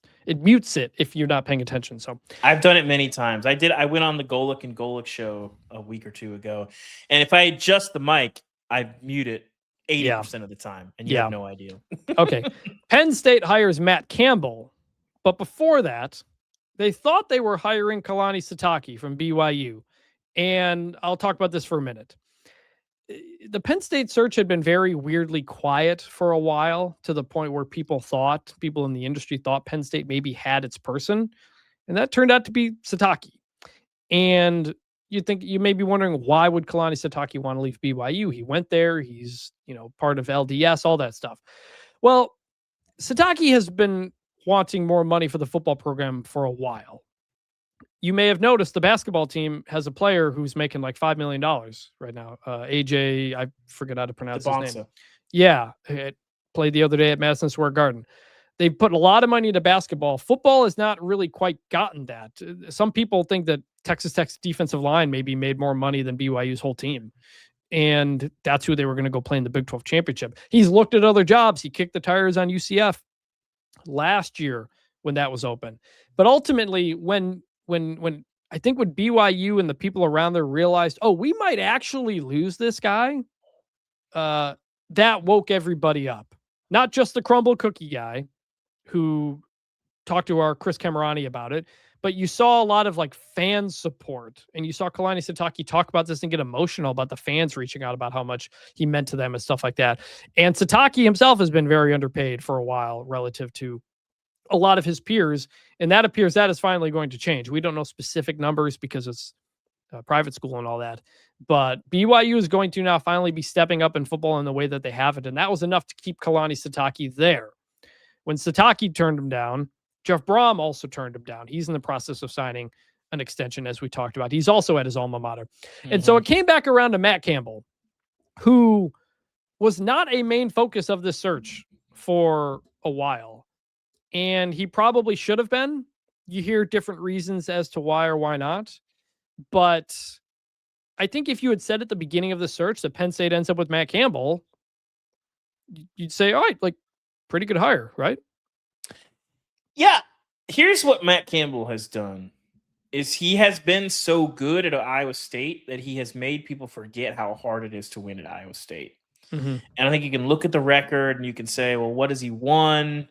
it if you're not paying attention. So
I've done it many times. I went on the Golick and Golick show a week or two ago, and if I adjust the mic, I mute it 80% of the time, and you have no idea.
Okay. Penn State hires Matt Campbell. But before that, they thought they were hiring Kalani Sitake from BYU. And I'll talk about this for a minute. The Penn State search had been very weirdly quiet for a while, to the point where people in the industry thought Penn State maybe had its person. And that turned out to be Sitake. And you may be wondering, why would Kalani Sitake want to leave BYU? He went there. He's, part of LDS, all that stuff. Well, Sitake has been wanting more money for the football program for a while. You may have noticed the basketball team has a player who's making like $5 million right now. AJ, I forget how to pronounce his name. Yeah, it played the other day at Madison Square Garden. They put a lot of money into basketball. Football has not really quite gotten that. Some people think that Texas Tech's defensive line maybe made more money than BYU's whole team. And that's who they were going to go play in the Big 12 championship. He's looked at other jobs. He kicked the tires on UCF last year when that was open. But ultimately, when I think when BYU and the people around there realized, we might actually lose this guy, that woke everybody up. Not just the crumble cookie guy who talked to our Chris Camerani about it, but you saw a lot of like fan support, and you saw Kalani Sitake talk about this and get emotional about the fans reaching out about how much he meant to them and stuff like that. And Sitake himself has been very underpaid for a while relative to a lot of his peers, and that appears that is finally going to change. We don't know specific numbers because it's a private school and all that, but BYU is going to now finally be stepping up in football in the way that they have it, and that was enough to keep Kalani Sitake there. When Sitake turned him down, Jeff Brom also turned him down. He's in the process of signing an extension, as we talked about. He's also at his alma mater. Mm-hmm. And so it came back around to Matt Campbell, who was not a main focus of this search for a while. And he probably should have been. You hear different reasons as to why or why not. But I think if you had said at the beginning of the search that Penn State ends up with Matt Campbell, you'd say, all right, like, pretty good hire, right?
Yeah. Here's what Matt Campbell has done is he has been so good at Iowa State that he has made people forget how hard it is to win at Iowa State. Mm-hmm. And I think you can look at the record and you can say, well, what has he won?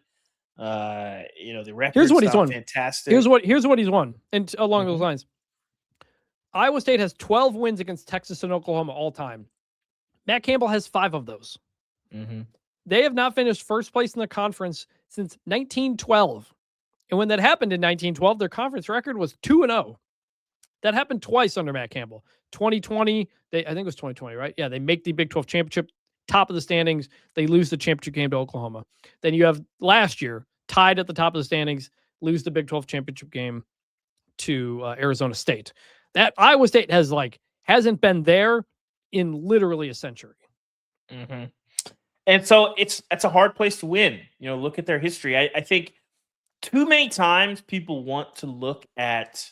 The record.
Here's what he's won.
Fantastic.
Here's what he's won. And along those lines, Iowa State has 12 wins against Texas and Oklahoma all time. Matt Campbell has 5 of those. Mm-hmm. They have not finished first place in the conference since 1912. And when that happened in 1912, their conference record was 2-0. That happened twice under Matt Campbell. 2020, I think it was 2020, right? Yeah, they make the Big 12 championship, top of the standings. They lose the championship game to Oklahoma. Then you have last year, tied at the top of the standings, lose the Big 12 championship game to Arizona State. That Iowa State hasn't been there in literally a century.
Mm-hmm. And so it's a hard place to win. Look at their history. I think too many times people want to look at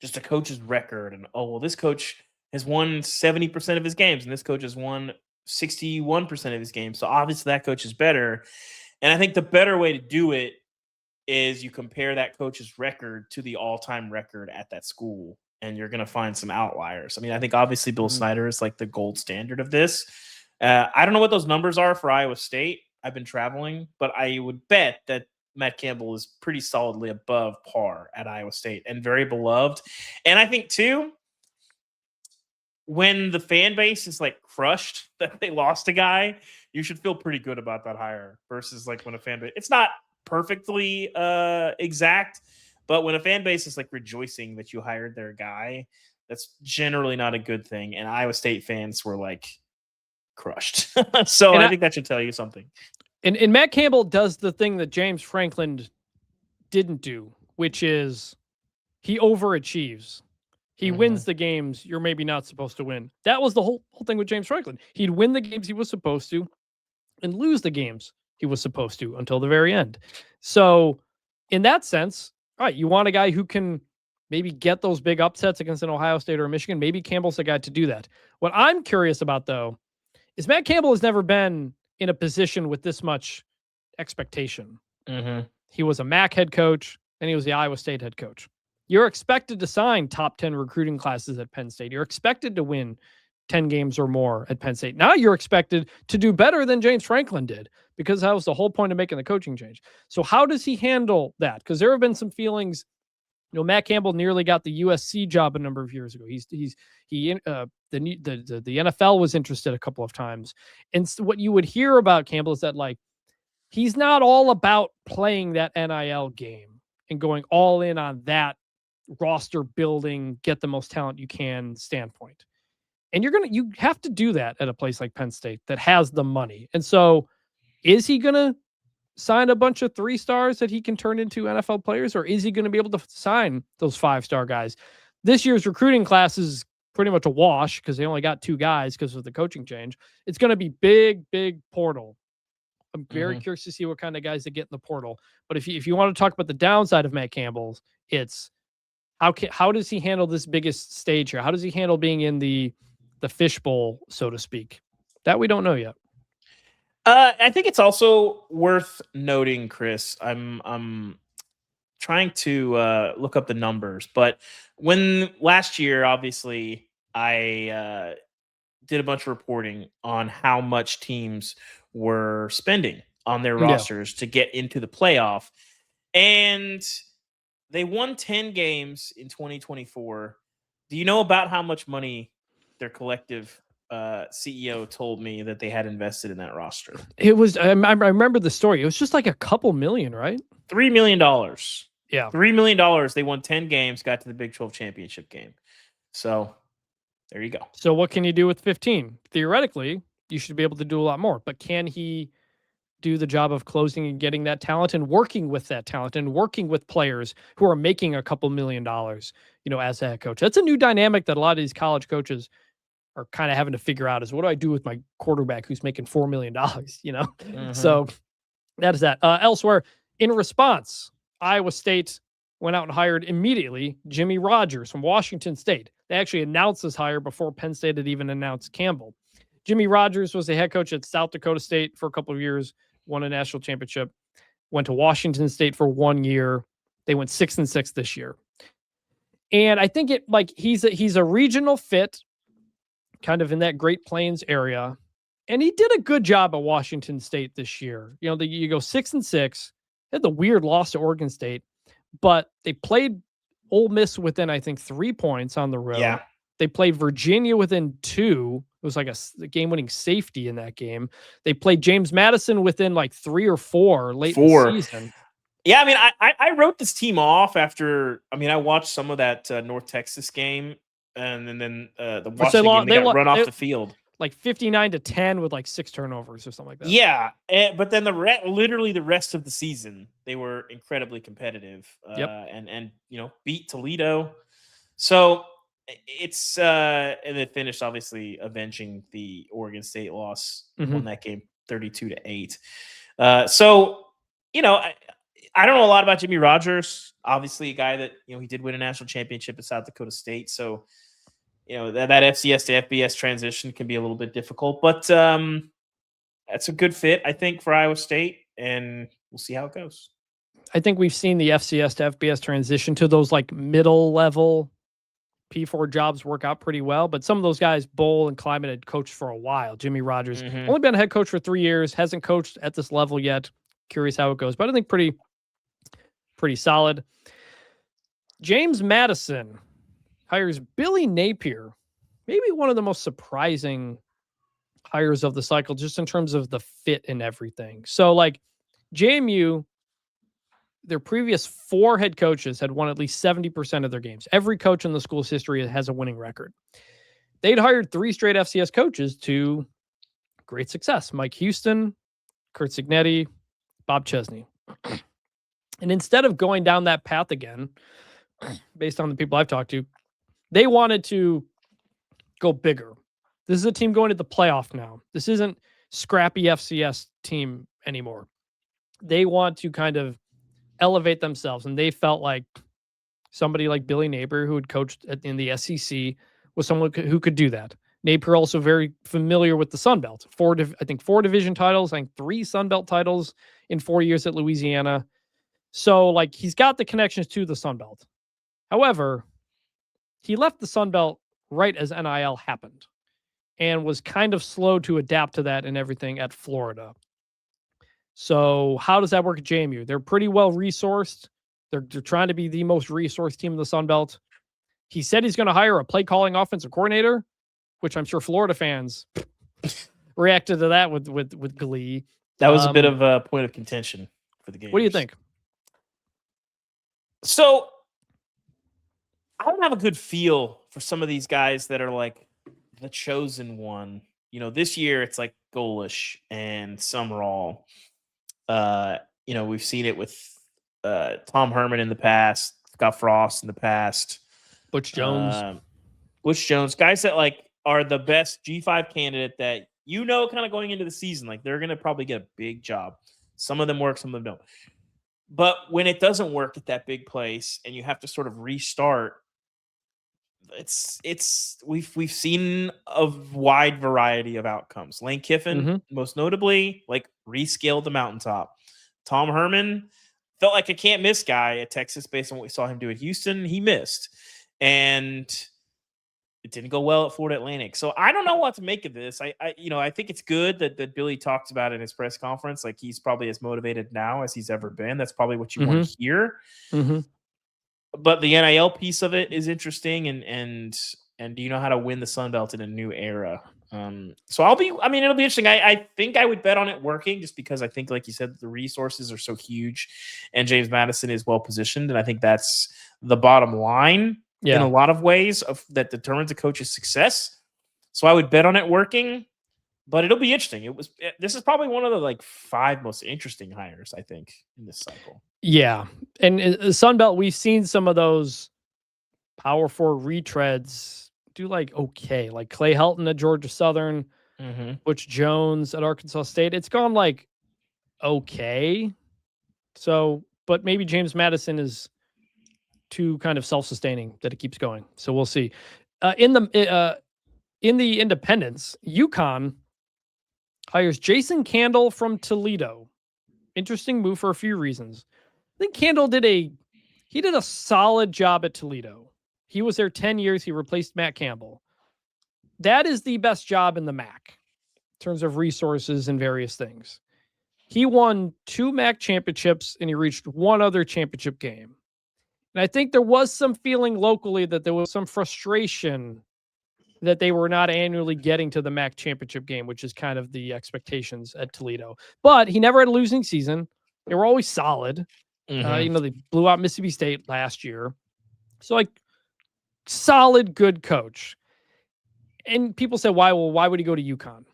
just a coach's record and, this coach has won 70% of his games and this coach has won 61% of his games. So obviously that coach is better. And I think the better way to do it is you compare that coach's record to the all-time record at that school, and you're going to find some outliers. I mean, I think obviously Bill Snyder is like the gold standard of this. I don't know what those numbers are for Iowa State. I've been traveling, but I would bet that Matt Campbell is pretty solidly above par at Iowa State and very beloved. And I think, too, when the fan base is like crushed that they lost a guy, you should feel pretty good about that hire versus like when a fan base, it's not perfectly exact, but when a fan base is like rejoicing that you hired their guy, that's generally not a good thing. And Iowa State fans were like crushed. So I think that should tell you something.
And Matt Campbell does the thing that James Franklin didn't do, which is he overachieves. He wins the games you're maybe not supposed to win. That was the whole thing with James Franklin. He'd win the games he was supposed to and lose the games he was supposed to until the very end. So in that sense, all right, you want a guy who can maybe get those big upsets against an Ohio State or a Michigan. Maybe Campbell's the guy to do that. What I'm curious about, though, is Matt Campbell has never been in a position with this much expectation. Mm-hmm. He was a MAC head coach, and he was the Iowa State head coach. You're expected to sign top 10 recruiting classes at Penn State. You're expected to win 10 games or more at Penn State. Now you're expected to do better than James Franklin did, because that was the whole point of making the coaching change. So how does he handle that? Because there have been some feelings. Matt Campbell nearly got the USC job a number of years ago. The NFL was interested a couple of times. And what you would hear about Campbell is that he's not all about playing that NIL game and going all in on that roster building, get the most talent you can standpoint. And you have to do that at a place like Penn State that has the money. And so is he going to sign a bunch of 3-stars that he can turn into NFL players, or is he going to be able to sign those 5-star guys? This year's recruiting class is pretty much a wash because they only got 2 guys because of the coaching change. It's going to be big portal. I'm very curious to see what kind of guys they get in the portal. But if you want to talk about the downside of Matt Campbell, it's how does he handle this biggest stage here? How does he handle being in the fishbowl, so to speak? That we don't know yet.
I think it's also worth noting, Chris. I'm trying to look up the numbers, but when last year, obviously, I did a bunch of reporting on how much teams were spending on their rosters to get into the playoff, and they won 10 games in 2024. Do you know about how much money their collective CEO told me that they had invested in that roster?
It was, I remember the story. It was just like a couple million, right?
$3 million.
Yeah.
$3 million. They won 10 games, got to the Big 12 championship game. So there you go.
So what can you do with 15? Theoretically, you should be able to do a lot more, but can he do the job of closing and getting that talent and working with that talent and working with players who are making a couple $1 million, as a head coach? That's a new dynamic that a lot of these college coaches are kind of having to figure out, is what do I do with my quarterback who's making $4 million, So that is that. Elsewhere, in response, Iowa State went out and hired immediately Jimmy Rogers from Washington State. They actually announced this hire before Penn State had even announced Campbell. Jimmy Rogers was the head coach at South Dakota State for a couple of years, won a national championship, went to Washington State for 1 year. They went 6-6 this year. And I think he's a regional fit, kind of in that Great Plains area. And he did a good job at Washington State this year. You go 6-6, had the weird loss to Oregon State, but they played Ole Miss within, I think, 3 points on the road.
Yeah.
They played Virginia within 2. It was like a game-winning safety in that game. They played James Madison within like 3 or 4 late in the season.
Yeah, I mean, I wrote this team off after. I mean, I watched some of that North Texas game, and then the Washington game, they got run off the field
like 59-10 with like 6 turnovers or something like that.
Yeah, but then literally the rest of the season, they were incredibly competitive. And beat Toledo. So it's and it finished obviously avenging the Oregon State loss. Won that game 32-8. So I don't know a lot about Jimmy Rogers. Obviously, a guy that he did win a national championship at South Dakota State. So that FCS to FBS transition can be a little bit difficult, but that's a good fit, I think, for Iowa State, and we'll see how it goes.
I think we've seen the FCS to FBS transition to those like middle level P4 jobs work out pretty well, but some of those guys, Bowl and Kleiman, had coached for a while. Jimmy Rogers only been a head coach for 3 years, hasn't coached at this level yet. Curious how it goes, but I think pretty solid. James Madison hires Billy Napier, maybe one of the most surprising hires of the cycle, just in terms of the fit and everything. So like JMU, their previous 4 head coaches had won at least 70% of their games. Every coach in the school's history has a winning record. They'd hired 3 straight FCS coaches to great success. Mike Houston, Kurt Signetti, Bob Chesney. And instead of going down that path again, based on the people I've talked to, they wanted to go bigger. This is a team going to the playoff now. This isn't scrappy FCS team anymore. They want to kind of elevate themselves, and they felt like somebody like Billy Napier, who had coached in the SEC, was someone who could do that. Napier also very familiar with the Sun Belt. 4 division titles, I think 3 Sun Belt titles in 4 years at Louisiana. So like he's got the connections to the Sun Belt. However, he left the Sun Belt right as NIL happened and was kind of slow to adapt to that and everything at Florida. So how does that work at JMU? They're pretty well resourced. They're trying to be the most resourced team in the Sun Belt. He said he's going to hire a play calling offensive coordinator, which I'm sure Florida fans reacted to that with glee.
That was a bit of a point of contention for the game.
What do you think?
So I don't have a good feel for some of these guys that are like the chosen one. This year it's like Golish and Summerall. We've seen it with Tom Herman in the past, Scott Frost in the past,
Butch Jones,
guys that like are the best G5 candidate that kind of going into the season, like they're gonna probably get a big job. Some of them work, some of them don't. But when it doesn't work at that big place and you have to sort of restart, we've seen a wide variety of outcomes. Lane Kiffin, most notably, like rescaled the mountaintop. Tom Herman felt like a can't miss guy at Texas based on what we saw him do at Houston. He missed, and it didn't go well at Florida Atlantic. So I don't know what to make of this. I think it's good that Billy talks about it in his press conference. Like he's probably as motivated now as he's ever been. That's probably what you want to hear. But the NIL piece of it is interesting, and do you know how to win the Sun Belt in a new era? So it'll be interesting. I think I would bet on it working just because I think, like you said, the resources are so huge and James Madison is well positioned. And I think that's the bottom line in a lot of ways that determines a coach's success. So I would bet on it working, but it'll be interesting. This is probably one of the like 5 most interesting hires, I think, in this cycle.
Yeah. And in the Sun Belt, we've seen some of those Power 4 retreads do like okay, like Clay Helton at Georgia Southern, Butch Jones at Arkansas State. It's gone like okay. So, but maybe James Madison is too kind of self-sustaining that it keeps going. So we'll see. In the independents, UConn hires Jason Candle from Toledo. Interesting move for a few reasons. I think Candle did a solid job at Toledo. He was there 10 years. He replaced Matt Campbell. That is the best job in the MAC in terms of resources and various things. He won 2 MAC championships and he reached 1 other championship game. And I think there was some feeling locally that there was some frustration that they were not annually getting to the MAC championship game, which is kind of the expectations at Toledo. But he never had a losing season. They were always solid. They blew out Mississippi State last year. So like solid, good coach. And people say, why would he go to UConn?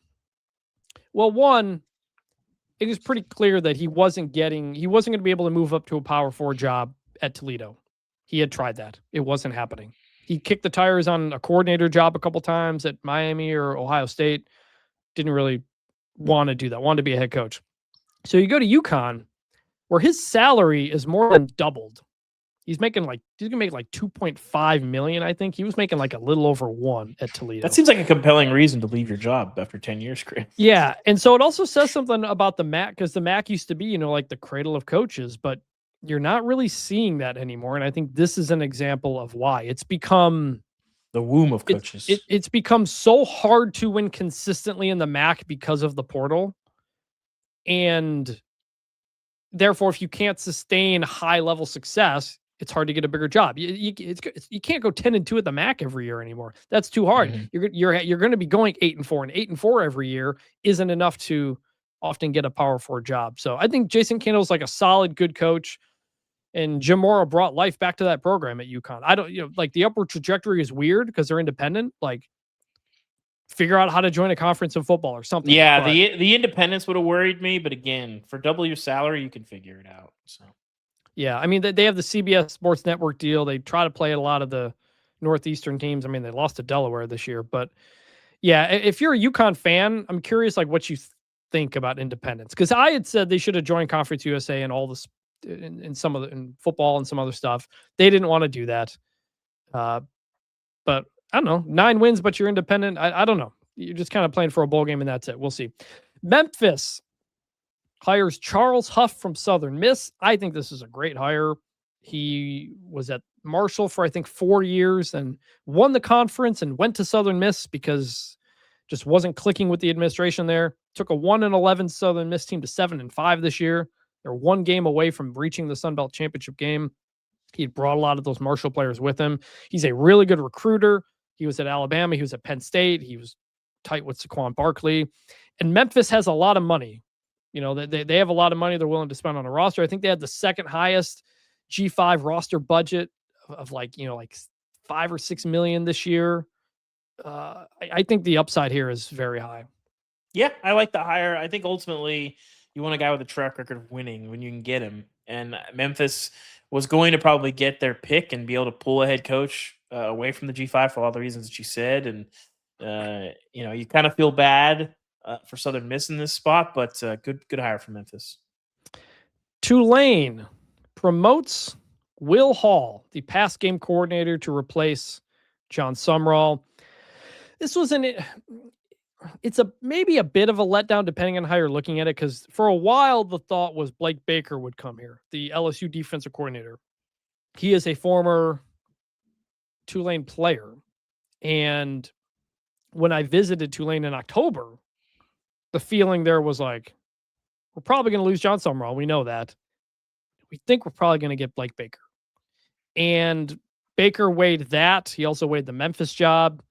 Well, one, it was pretty clear that he wasn't going to be able to move up to a Power 4 job at Toledo. He had tried that. It wasn't happening. He kicked the tires on a coordinator job a couple times at Miami or Ohio State. Didn't really want to do that. Wanted to be a head coach. So you go to UConn, where his salary is more than doubled. He's gonna make like $2.5 million, I think. He was making like a little over 1 at Toledo.
That seems like a compelling reason to leave your job after 10 years, Chris.
Yeah, and so it also says something about the MAC, because the MAC used to be, like the cradle of coaches, but you're not really seeing that anymore. And I think this is an example of why. It's become
the womb of coaches.
It's become so hard to win consistently in the MAC because of the portal. And therefore, if you can't sustain high level success, it's hard to get a bigger job. You can't go 10-2 at the MAC every year anymore. That's too hard. You're going to be going 8-4, and 8-4 every year isn't enough to often get a Power 4 job. So I think Jason Candle's like a solid, good coach. And Jim Mora brought life back to that program at UConn. I don't, like the upward trajectory is weird because they're independent. Like, figure out how to join a conference in football or something.
Yeah, but the independence would have worried me, but again, for double your salary, you can figure it out. So,
yeah, I mean, they have the CBS Sports Network deal. They try to play a lot of the Northeastern teams. I mean, they lost to Delaware this year, but yeah, if you're a UConn fan, I'm curious, like, what you think about independence, because I had said they should have joined Conference USA and all this. In football and some other stuff. They didn't want to do that. But I don't know, 9 wins, but you're independent. I don't know. You're just kind of playing for a bowl game and that's it. We'll see. Memphis hires Charles Huff from Southern Miss. I think this is a great hire. He was at Marshall for, I think, 4 years and won the conference and went to Southern Miss because just wasn't clicking with the administration there. Took a 1-11 Southern Miss team to 7-5 this year. They're 1 game away from reaching the Sun Belt Championship game. He had brought a lot of those Marshall players with him. He's a really good recruiter. He was at Alabama. He was at Penn State. He was tight with Saquon Barkley. And Memphis has a lot of money. They have a lot of money they're willing to spend on a roster. I think they had the second highest G5 roster budget of like $5 or $6 million this year. I think the upside here is very high.
Yeah, I like the hire. I think ultimately you want a guy with a track record of winning when you can get him. And Memphis was going to probably get their pick and be able to pull a head coach away from the G5 for all the reasons that you said. And, you kind of feel bad for Southern Miss in this spot, but good hire for Memphis.
Tulane promotes Will Hall, the pass game coordinator, to replace John Sumrall. This was maybe a bit of a letdown depending on how you're looking at it, because for a while the thought was Blake Baker would come here, the LSU defensive coordinator. He is a former Tulane player. And when I visited Tulane in October, the feeling there was like, we're probably going to lose John Sumrall. We know that. We think we're probably going to get Blake Baker. And Baker weighed that. He also weighed the Memphis job.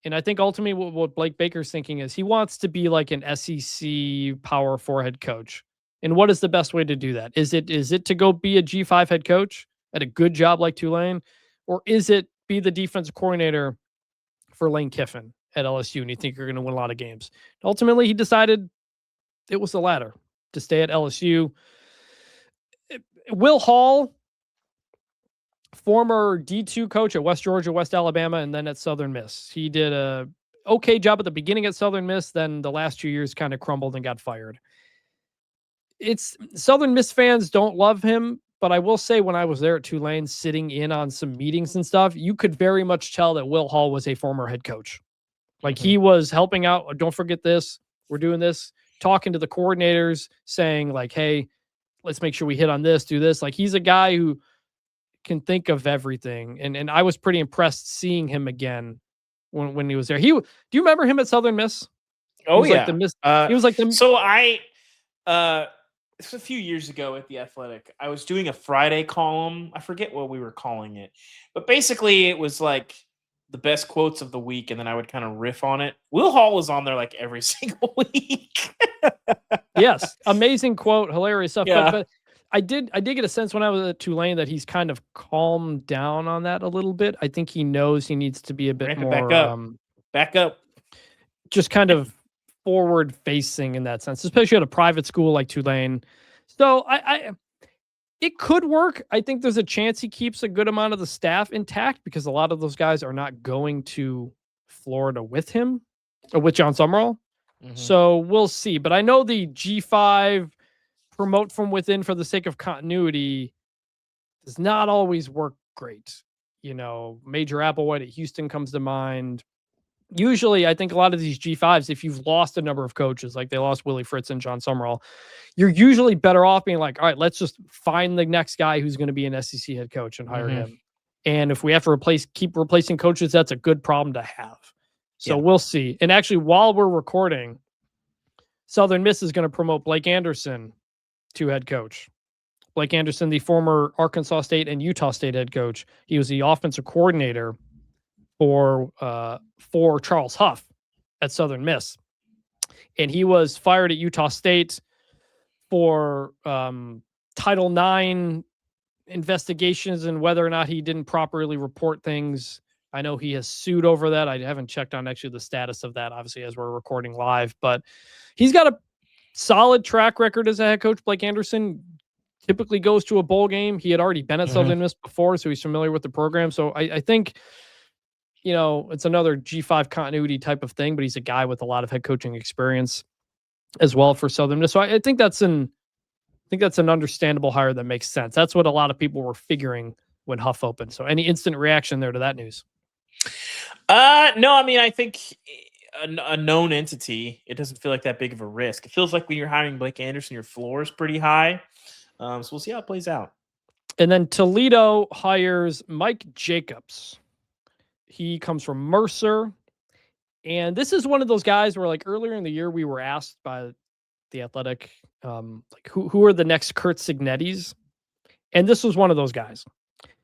And I think ultimately what Blake Baker's thinking is he wants to be like an SEC Power 4 head coach. And what is the best way to do that? Is it to go be a G5 head coach at a good job like Tulane? Or is it be the defensive coordinator for Lane Kiffin at LSU and you think you're going to win a lot of games? Ultimately, he decided it was the latter, to stay at LSU. Will Hall, former D2 coach at West Georgia, West Alabama, and then at Southern Miss. He did a okay job at the beginning at Southern Miss, then the last 2 years kind of crumbled and got fired. Southern Miss fans don't love him, but I will say when I was there at Tulane sitting in on some meetings and stuff, you could very much tell that Will Hall was a former head coach. Like he was helping out. Don't forget this. We're doing this, talking to the coordinators, saying like, hey, let's make sure we hit on this, do this. Like he's a guy who can think of everything. And I was pretty impressed seeing him again when he was there. Do you remember him at Southern Miss?
Oh,
he was like the
So this was a few years ago at The Athletic. I was doing a Friday column. I forget what we were calling it. But basically it was like the best quotes of the week, and then I would kind of riff on it. Will Hall was on there like every single week.
Yes. Amazing quote, hilarious stuff.
Yeah.
But I did get a sense when I was at Tulane that he's kind of calmed down on that a little bit. I think he knows he needs to be a bit more
back up.
Just kind of forward facing in that sense, especially at a private school like Tulane. So it could work. I think there's a chance he keeps a good amount of the staff intact because a lot of those guys are not going to Florida with him or with John Sumrall. Mm-hmm. So we'll see. But I know the G5 promote from within for the sake of continuity does not always work great. Major Applewhite at Houston comes to mind. Usually, I think a lot of these G5s, if you've lost a number of coaches, like they lost Willie Fritz and John Sumrall, you're usually better off being like, all right, let's just find the next guy who's going to be an SEC head coach and hire him. And if we have to keep replacing coaches, that's a good problem to have. So we'll see. And actually, while we're recording, Southern Miss is going to promote Blake Anderson to head coach. Blake Anderson, the former Arkansas State and Utah State head coach. He was the offensive coordinator for Charles Huff at Southern Miss. And he was fired at Utah State for Title IX investigations and whether or not he didn't properly report things. I know he has sued over that. I haven't checked on actually the status of that, obviously, as we're recording live. But he's got a solid track record as a head coach. Blake Anderson typically goes to a bowl game. He had already been at Southern Miss before, so he's familiar with the program. So I think it's another G5 continuity type of thing, but he's a guy with a lot of head coaching experience as well for Southern Miss. So I think that's an understandable hire that makes sense. That's what a lot of people were figuring when Huff opened. So any instant reaction there to that news?
No, I mean, I think a known entity, it doesn't feel like that big of a risk. It feels like when you're hiring Blake Anderson, your floor is pretty high. So we'll see how it plays out.
And then Toledo hires Mike Jacobs. He comes from Mercer. And this is one of those guys where, like, earlier in the year, we were asked by The Athletic, who are the next Kurt Signettis? And this was one of those guys.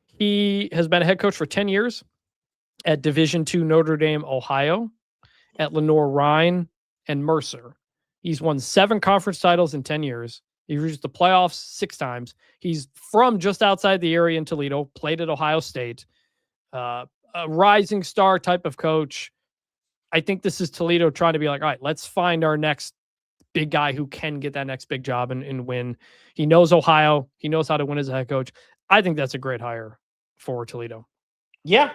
He has been a head coach for 10 years at Division II Notre Dame, Ohio, at Lenoir-Rhyne, and Mercer. He's won 7 conference titles in 10 years. He reached the playoffs 6 times. He's from just outside the area in Toledo, played at Ohio State. a rising star type of coach. I think this is Toledo trying to be like, all right, let's find our next big guy who can get that next big job and win. He knows Ohio. He knows how to win as a head coach. I think that's a great hire for Toledo.
Yeah.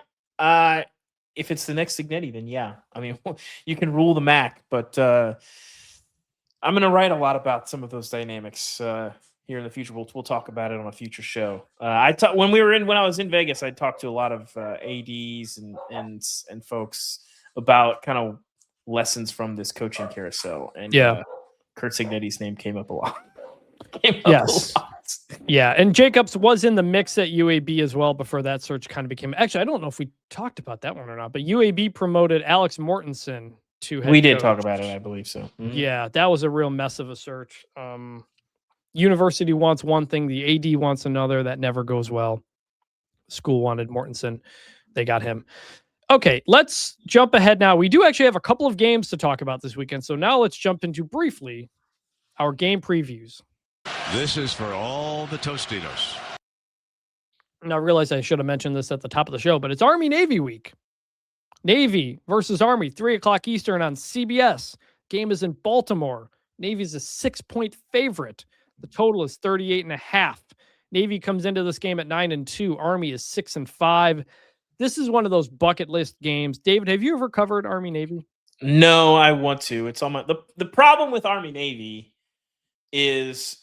If it's the next Signetti, then yeah. I mean, you can rule the MAC, but I'm going to write a lot about some of those dynamics here in the future. We'll talk about it on a future show. When I was in Vegas, I talked to a lot of ADs and folks about kind of lessons from this coaching carousel. And Curt Signetti's name came up a lot.
Yes. Yeah, and Jacobs was in the mix at UAB as well before that search kind of became. Actually, I don't know if we talked about that one or not, but UAB promoted Alex Mortensen to head
We did
coach.
talk about it, I believe so. Mm-hmm.
Yeah, that was a real mess of a search. University wants one thing, the AD wants another. That never goes well. School wanted Mortensen. They got him. Okay, let's jump ahead now. We do actually have a couple of games to talk about this weekend. So now let's jump into briefly our game previews.
This is for all the Tostitos.
Now, I realize I should have mentioned this at the top of the show, but it's Army-Navy week. Navy versus Army, 3 o'clock Eastern on CBS. Game is in Baltimore. Navy's a 6-point favorite. The total is 38.5. Navy comes into this game at 9-2. Army is 6-5. This is one of those bucket list games. David, have you ever covered Army-Navy?
No, I want to. It's on my the problem with Army-Navy is,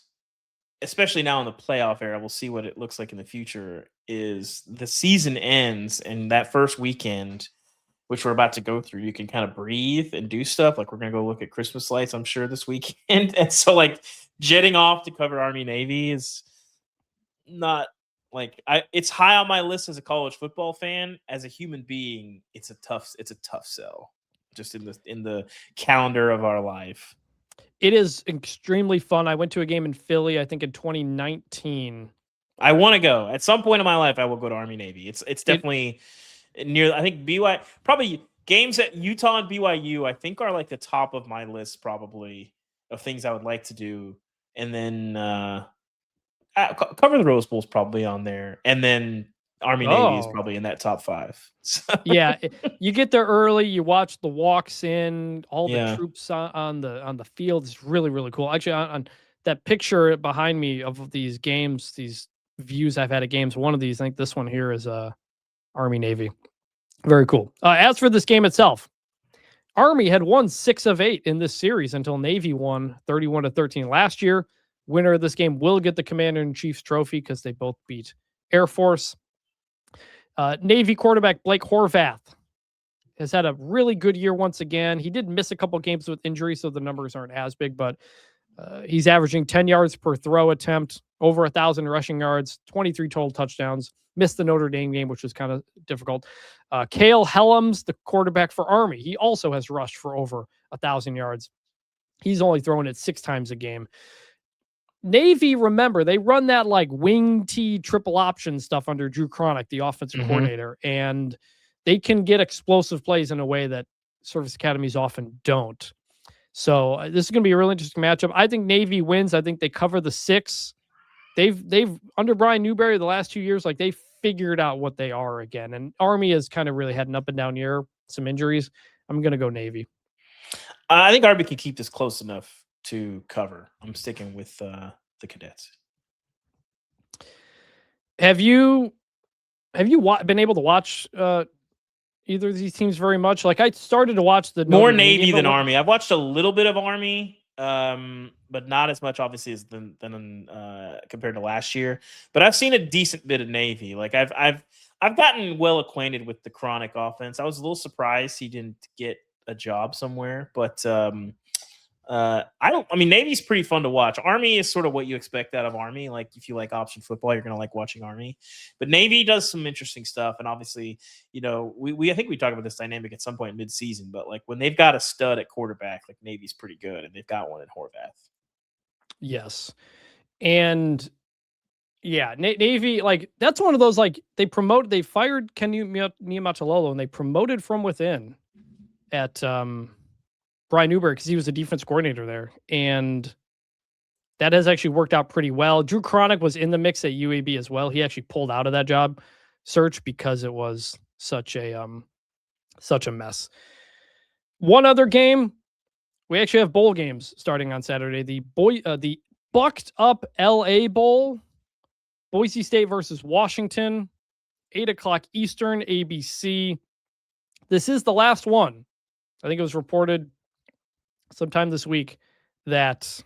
especially now in the playoff era, we'll see what it looks like in the future, is the season ends and that first weekend, which we're about to go through, you can kind of breathe and do stuff. Like we're going to go look at Christmas lights, I'm sure, this weekend. And so like jetting off to cover Army-Navy is not like it's high on my list as a college football fan. As a human being, it's a tough sell just in the calendar of our life.
It is extremely fun. I went to a game in Philly, I think in 2019.
I want to go. At some point in my life, I will go to Army-Navy. It's definitely near, I think BYU, probably games at Utah and BYU, I think are like the top of my list probably of things I would like to do. And then cover the Rose Bowl's probably on there. And then Army-Navy is probably in that top 5. So.
Yeah, you get there early. You watch the walks in, all the troops on the field. It's really, really cool. Actually, on that picture behind me of these games, these views I've had at games, one of these, I think this one here is Army-Navy. Very cool. As for this game itself, Army had won 6 of 8 in this series until Navy won 31-13 last year. Winner of this game will get the Commander-in-Chief's trophy because they both beat Air Force. Navy quarterback Blake Horvath has had a really good year once again. He did miss a couple games with injury, so the numbers aren't as big, but he's averaging 10 yards per throw attempt, over 1,000 rushing yards, 23 total touchdowns. Missed the Notre Dame game, which was kind of difficult. Cale Helms, the quarterback for Army, he also has rushed for over 1,000 yards. He's only throwing it 6 times a game. Navy, remember, they run that like wing T triple option stuff under Drew Gronk, the offensive coordinator, and they can get explosive plays in a way that service academies often don't. So this is going to be a really interesting matchup. I think Navy wins. I think they cover the 6. They've under Brian Newberry the last 2 years, like they figured out what they are again. And Army has kind of really had an up and down year, some injuries. I'm going to go Navy.
I think Army can keep this close enough to cover. I'm sticking with the Cadets.
Have you been able to watch either of these teams very much? Like I started to watch the
more Navy than Army. I've watched a little bit of Army, but not as much obviously as than compared to last year. But I've seen a decent bit of Navy. Like I've gotten well acquainted with the Chronic offense. I was a little surprised he didn't get a job somewhere, but Navy's pretty fun to watch. Army is sort of what you expect out of Army. Like if you like option football, you're going to like watching Army, but Navy does some interesting stuff. And obviously, I think we talked about this dynamic at some point mid-season, but like when they've got a stud at quarterback, like Navy's pretty good, and they've got one in Horvath.
Yes. And yeah, Navy, like that's one of those, like they fired Kenny Niumatalolo and they promoted from within at, Brian Newberry, because he was a defense coordinator there, and that has actually worked out pretty well. Drew Gronk was in the mix at UAB as well. He actually pulled out of that job search because it was such a mess. One other game, we actually have bowl games starting on Saturday. The bucked up LA Bowl, Boise State versus Washington, 8:00 Eastern, ABC. This is the last one. I think it was reported sometime this week that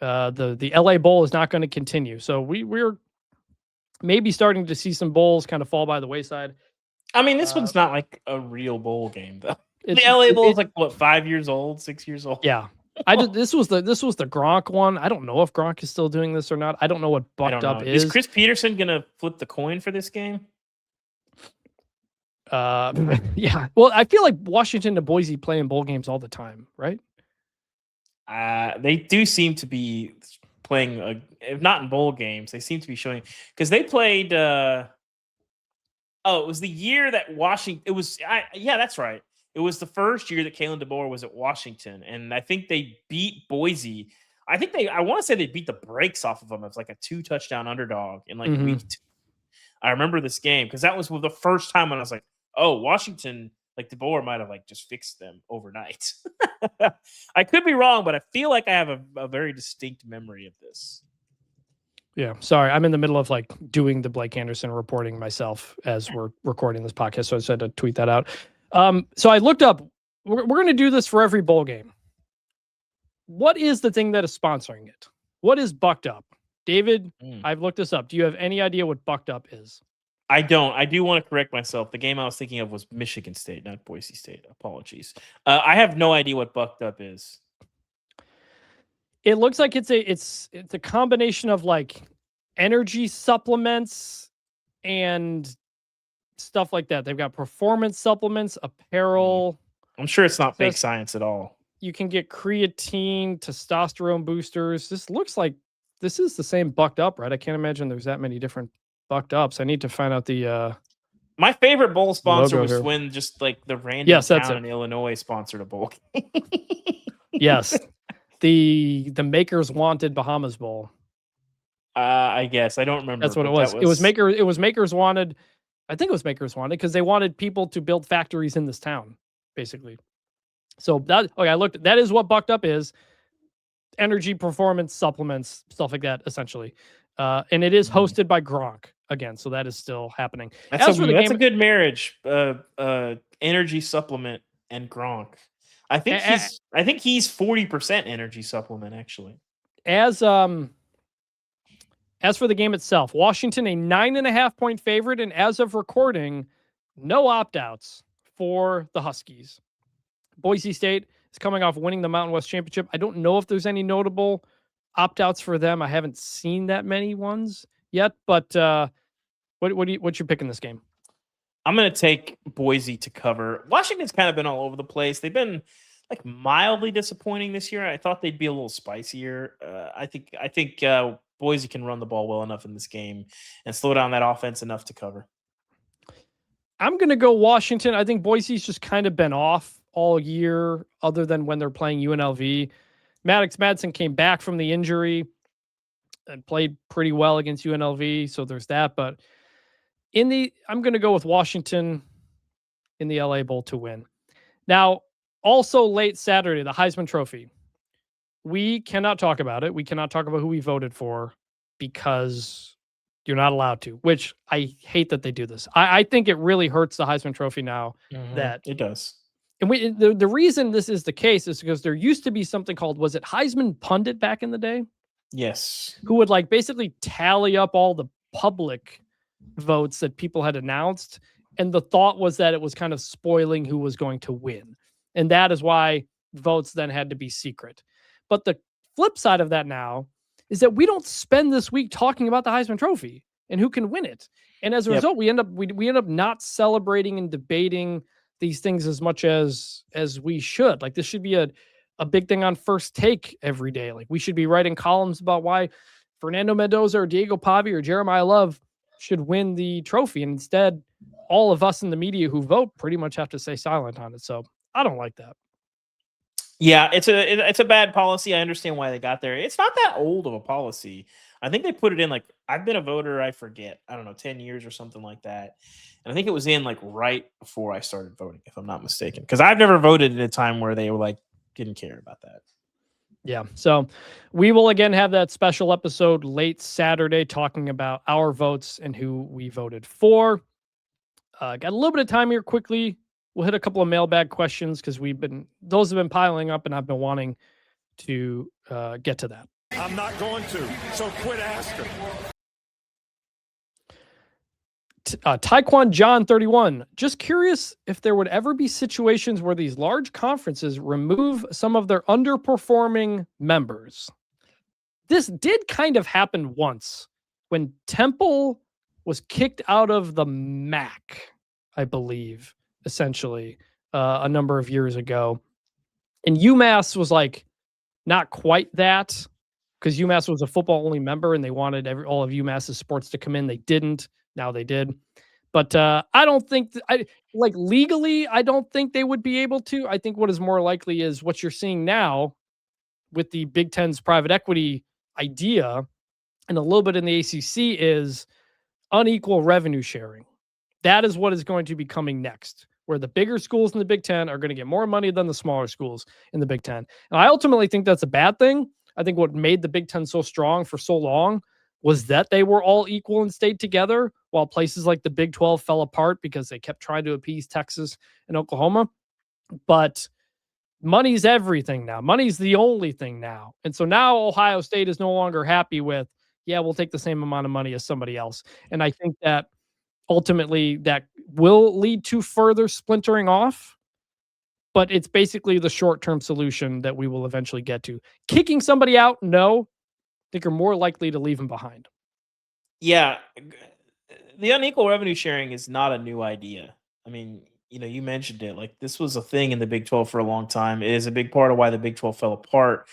the LA Bowl is not going to continue. So we're maybe starting to see some bowls kind of fall by the wayside.
I mean, this one's not like a real bowl game, though. The LA Bowl is like what, 5 years old, 6 years old.
Yeah, this was the Gronk one. I don't know if Gronk is still doing this or not. I don't know what bucked up is.
Is Chris Peterson gonna flip the coin for this game?
Yeah. Well, I feel like Washington and Boise play in bowl games all the time, right?
They do seem to be playing, if not in bowl games, they seem to be showing, because they played. It was the year that Washington. It was. Yeah, that's right. It was the first year that Kalen DeBoer was at Washington, and I think they beat Boise. I want to say they beat the brakes off of them. It was like a 2-touchdown underdog in like week 2. I remember this game because that was the first time when I was like, oh, Washington, like DeBoer might have like just fixed them overnight. I could be wrong, but I feel like I have a very distinct memory of this.
Yeah, sorry. I'm in the middle of like doing the Blake Anderson reporting myself as we're recording this podcast, so I just had to tweet that out. So I looked up, we're going to do this for every bowl game. What is the thing that is sponsoring it? What is Bucked Up? David, I've looked this up. Do you have any idea what Bucked Up is?
I don't. I do want to correct myself. The game I was thinking of was Michigan State, not Boise State. Apologies. I have no idea what Bucked Up is.
It looks like it's a combination of like energy supplements and stuff like that. They've got performance supplements, apparel.
I'm sure it's not fake science at all.
You can get creatine, testosterone boosters. This looks like this is the same Bucked Up, right? I can't imagine there's that many different Bucked Ups. I need to find out the
my favorite bowl sponsor was
here.
when just like the random town in Illinois sponsored a bowl.
Yes. The Makers Wanted Bahamas Bowl.
I guess I don't remember.
That's what it was. It was Makers Wanted. I think it was Makers Wanted because they wanted people to build factories in this town, basically. So I looked. That is what Bucked Up is. Energy, performance, supplements, stuff like that, essentially. And it is hosted by Gronk again, so that is still happening.
That's a good marriage. Energy supplement and Gronk. I think he's 40% energy supplement actually. As
for the game itself, Washington a 9.5-point favorite, and as of recording, no opt-outs for the Huskies. Boise State is coming off winning the Mountain West Championship. I don't know if there's any notable opt-outs for them. I haven't seen that many ones yet, but what's your pick in this game?
I'm going to take Boise to cover. Washington's kind of been all over the place. They've been like mildly disappointing this year. I thought they'd be a little spicier. I think Boise can run the ball well enough in this game and slow down that offense enough to cover.
I'm going to go Washington. I think Boise's just kind of been off all year other than when they're playing UNLV. Madison came back from the injury and played pretty well against UNLV, so there's that. But I'm going to go with Washington in the LA Bowl to win. Now, also late Saturday, the Heisman Trophy. We cannot talk about it. We cannot talk about who we voted for because you're not allowed to, which I hate that they do this. I think it really hurts the Heisman Trophy now that
it does.
And the reason this is the case is because there used to be something called, was it Heisman Pundit back in the day?
Yes.
Who would like basically tally up all the public votes that people had announced. And the thought was that it was kind of spoiling who was going to win. And that is why votes then had to be secret. But the flip side of that now is that we don't spend this week talking about the Heisman Trophy and who can win it. And as a result, we end up not celebrating and debating these things as much as we should. Like this should be a big thing on First Take every day. Like we should be writing columns about why Fernando Mendoza or Diego Pavi or Jeremiah Love should win the trophy. And instead, all of us in the media who vote pretty much have to stay silent on it. So I don't like that.
Yeah, it's a bad policy. I understand why they got there. It's not that old of a policy. I think they put it in like I've been a voter. I forget. I don't know, 10 years or something like that. And I think it was in like right before I started voting, if I'm not mistaken, because I've never voted at a time where they were like didn't care about that.
Yeah. So we will again have that special episode late Saturday talking about our votes and who we voted for. Got a little bit of time here quickly. We'll hit a couple of mailbag questions because those have been piling up and I've been wanting to get to that.
I'm not going to, so quit asking.
Taekwon John 31. Just curious if there would ever be situations where these large conferences remove some of their underperforming members. This did kind of happen once when Temple was kicked out of the MAC, I believe, essentially, a number of years ago. And UMass was like not quite that, because UMass was a football-only member and they wanted all of UMass's sports to come in. They didn't. Now they did. But I don't think, legally, I don't think they would be able to. I think what is more likely is what you're seeing now with the Big Ten's private equity idea and a little bit in the ACC is unequal revenue sharing. That is what is going to be coming next, where the bigger schools in the Big Ten are going to get more money than the smaller schools in the Big Ten. And I ultimately think that's a bad thing. I think what made the Big Ten so strong for so long was that they were all equal and stayed together, while places like the Big 12 fell apart because they kept trying to appease Texas and Oklahoma. But money's everything now. Money's the only thing now. And so now Ohio State is no longer happy with, yeah, we'll take the same amount of money as somebody else. And I think that ultimately that will lead to further splintering off. But it's basically the short-term solution that we will eventually get to. Kicking somebody out, no. I think you're more likely to leave them behind.
Yeah. The unequal revenue sharing is not a new idea. I mean, you mentioned it. Like, this was a thing in the Big 12 for a long time. It is a big part of why the Big 12 fell apart.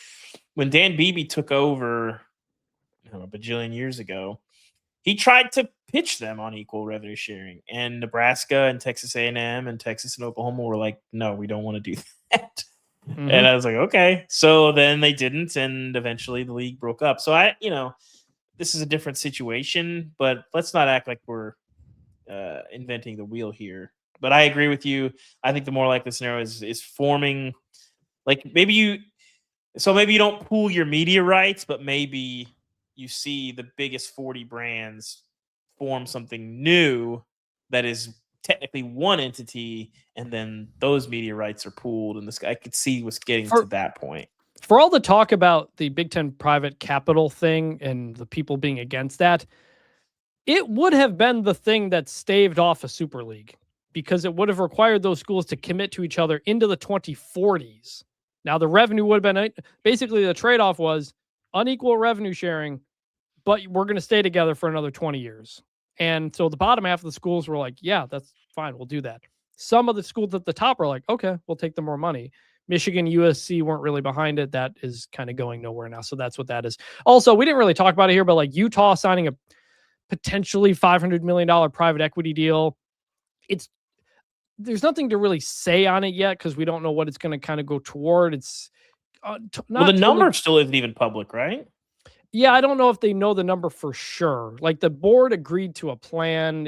When Dan Beebe took over, a bajillion years ago, he tried to pitch them on equal revenue sharing. And Nebraska and Texas A&M and Texas and Oklahoma were like, no, we don't want to do that. Mm-hmm. And I was like, okay. So then they didn't, and eventually the league broke up. So this is a different situation, but let's not act like we're inventing the wheel here. But I agree with you. I think the more likely scenario is forming, like maybe you don't pool your media rights, but maybe you see the biggest 40 brands form something new that is technically one entity, and then those media rights are pooled, and I could see what's getting to that point.
For all the talk about the Big Ten private capital thing and the people being against that, it would have been the thing that staved off a Super League, because it would have required those schools to commit to each other into the 2040s. Now, the revenue would have been basically the trade-off was unequal revenue sharing, but we're going to stay together for another 20 years. And so the bottom half of the schools were like, yeah, that's fine. We'll do that. Some of the schools at the top are like, okay, we'll take the more money. Michigan, USC weren't really behind it. That is kind of going nowhere now. So that's what that is. Also, we didn't really talk about it here, but like Utah signing a potentially $500 million private equity deal. There's nothing to really say on it yet because we don't know what it's going to kind of go toward. It's
the number still isn't even public, right?
Yeah, I don't know if they know the number for sure. Like, the board agreed to a plan.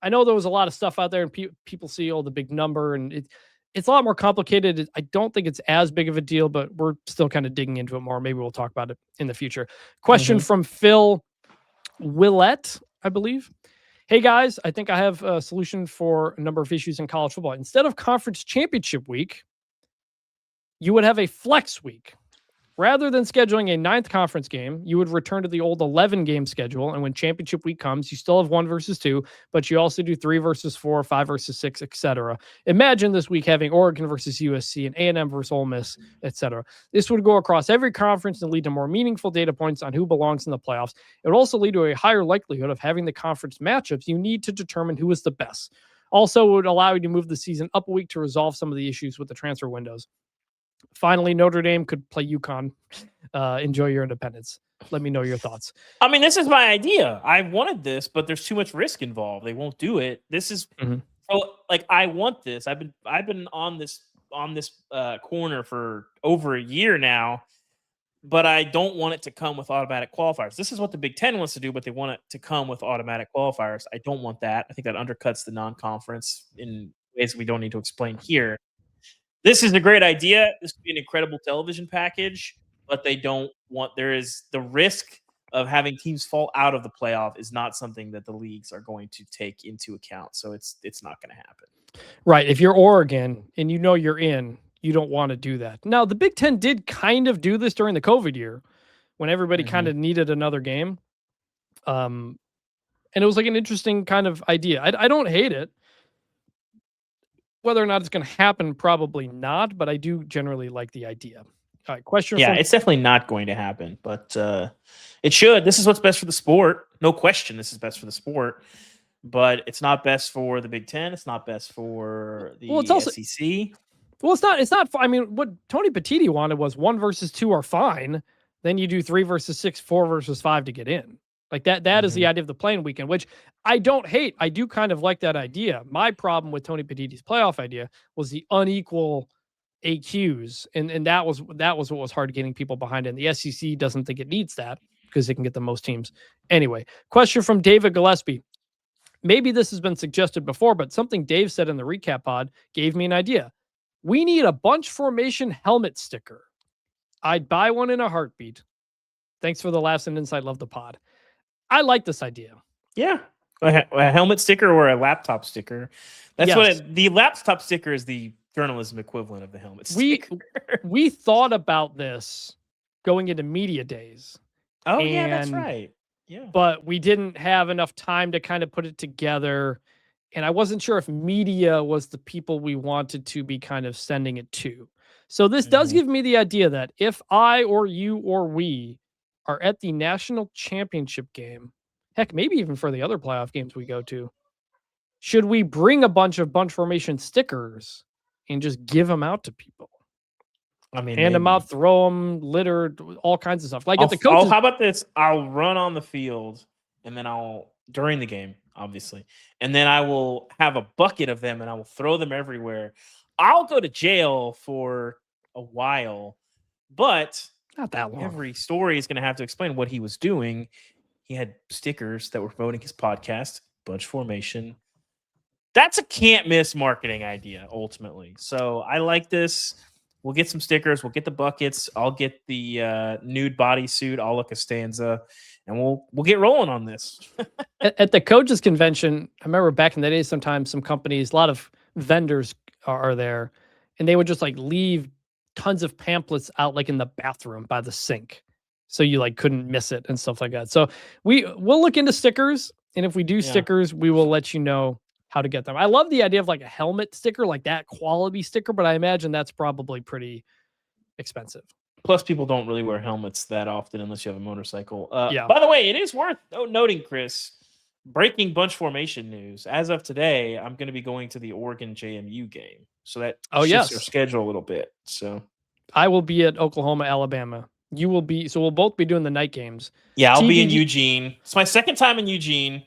I know there was a lot of stuff out there, and people see, the big number, and it's a lot more complicated. I don't think it's as big of a deal, but we're still kind of digging into it more. Maybe we'll talk about it in the future. Question from Phil Willett, I believe. Hey guys, I think I have a solution for a number of issues in college football. Instead of conference championship week, you would have a flex week. Rather than scheduling a 9th conference game, you would return to the old 11-game schedule. And when championship week comes, you still have 1 versus 2, but you also do 3 versus 4, 5 versus 6, etc. Imagine this week having Oregon versus USC and A&M versus Ole Miss, etc. This would go across every conference and lead to more meaningful data points on who belongs in the playoffs. It would also lead to a higher likelihood of having the conference matchups you need to determine who is the best. Also, it would allow you to move the season up a week to resolve some of the issues with the transfer windows. Finally, Notre Dame could play UConn. Enjoy your independence. Let me know your thoughts.
I mean, this is my idea. I wanted this, but there's too much risk involved. They won't do it. This is I want this. I've been on this corner for over a year now. but I don't want it to come with automatic qualifiers. This is what the Big Ten wants to do, but they want it to come with automatic qualifiers. I don't want that. I think that undercuts the non-conference in ways we don't need to explain here. This is a great idea. This would be an incredible television package, but they don't want. There is the risk of having teams fall out of the playoff is not something that the leagues are going to take into account. So it's not going to happen.
Right. If you're Oregon and you know you're in, you don't want to do that. Now, the Big Ten did kind of do this during the COVID year when everybody kind of needed another game. And it was like an interesting kind of idea. I don't hate it. Whether or not it's going to happen, probably not, but I do generally like the idea. All right, question.
Yeah, it's definitely not going to happen, but it should. This is what's best for the sport. No question, this is best for the sport, but it's not best for the Big Ten. It's not best for the SEC.
Well, it's not. I mean, what Tony Petitti wanted was 1 versus 2 are fine. Then you do 3 versus 6, 4 versus 5 to get in. Like that. That is the idea of the playing weekend, which I don't hate. I do kind of like that idea. My problem with Tony Petitti's playoff idea was the unequal AQs, and that was what was hard getting people behind it. And the SEC doesn't think it needs that because they can get the most teams. Anyway, question from David Gillespie. Maybe this has been suggested before, but something Dave said in the recap pod gave me an idea. We need a bunch formation helmet sticker. I'd buy one in a heartbeat. Thanks for the laughs and insight. Love the pod. I like this idea.
Yeah. A helmet sticker or a laptop sticker. That's what the laptop sticker is, the journalism equivalent of the helmet sticker.
We thought about this going into media days.
Oh, yeah, that's right. Yeah.
But we didn't have enough time to kind of put it together. And I wasn't sure if media was the people we wanted to be kind of sending it to. So this does give me the idea that if I or you or we are at the national championship game, heck, maybe even for the other playoff games we go to, should we bring a bunch of bunch formation stickers and just give them out to people?
I mean,
hand them out, throw them, litter, all kinds of stuff. Like at the coaches.
How about this? I'll run on the field and then during the game, obviously, and then I will have a bucket of them and I will throw them everywhere. I'll go to jail for a while, but
not that long.
Every story is going to have to explain what he was doing. He had stickers that were promoting his podcast, bunch formation. That's a can't miss marketing idea, ultimately. So I like this. We'll get some stickers. We'll get the buckets. I'll get the nude bodysuit, a la Costanza, and we'll get rolling on this.
At the coaches convention, I remember back in the day, sometimes some companies, a lot of vendors are there, and they would just like leave tons of pamphlets out like in the bathroom by the sink, so you like couldn't miss it and stuff like that. So we'll look into stickers, and if we do stickers, we will let you know how to get them. I love the idea of like a helmet sticker, like that quality sticker, but I imagine that's probably pretty expensive.
Plus, people don't really wear helmets that often unless you have a motorcycle. By the way, it is worth noting, Chris, breaking bunch formation news. As of today, I'm going to be going to the Oregon JMU game. So that shifts your schedule a little bit. So I
will be at Oklahoma, Alabama. You will be. So we'll both be doing the night games.
Yeah, I'll be in Eugene. It's my second time in Eugene.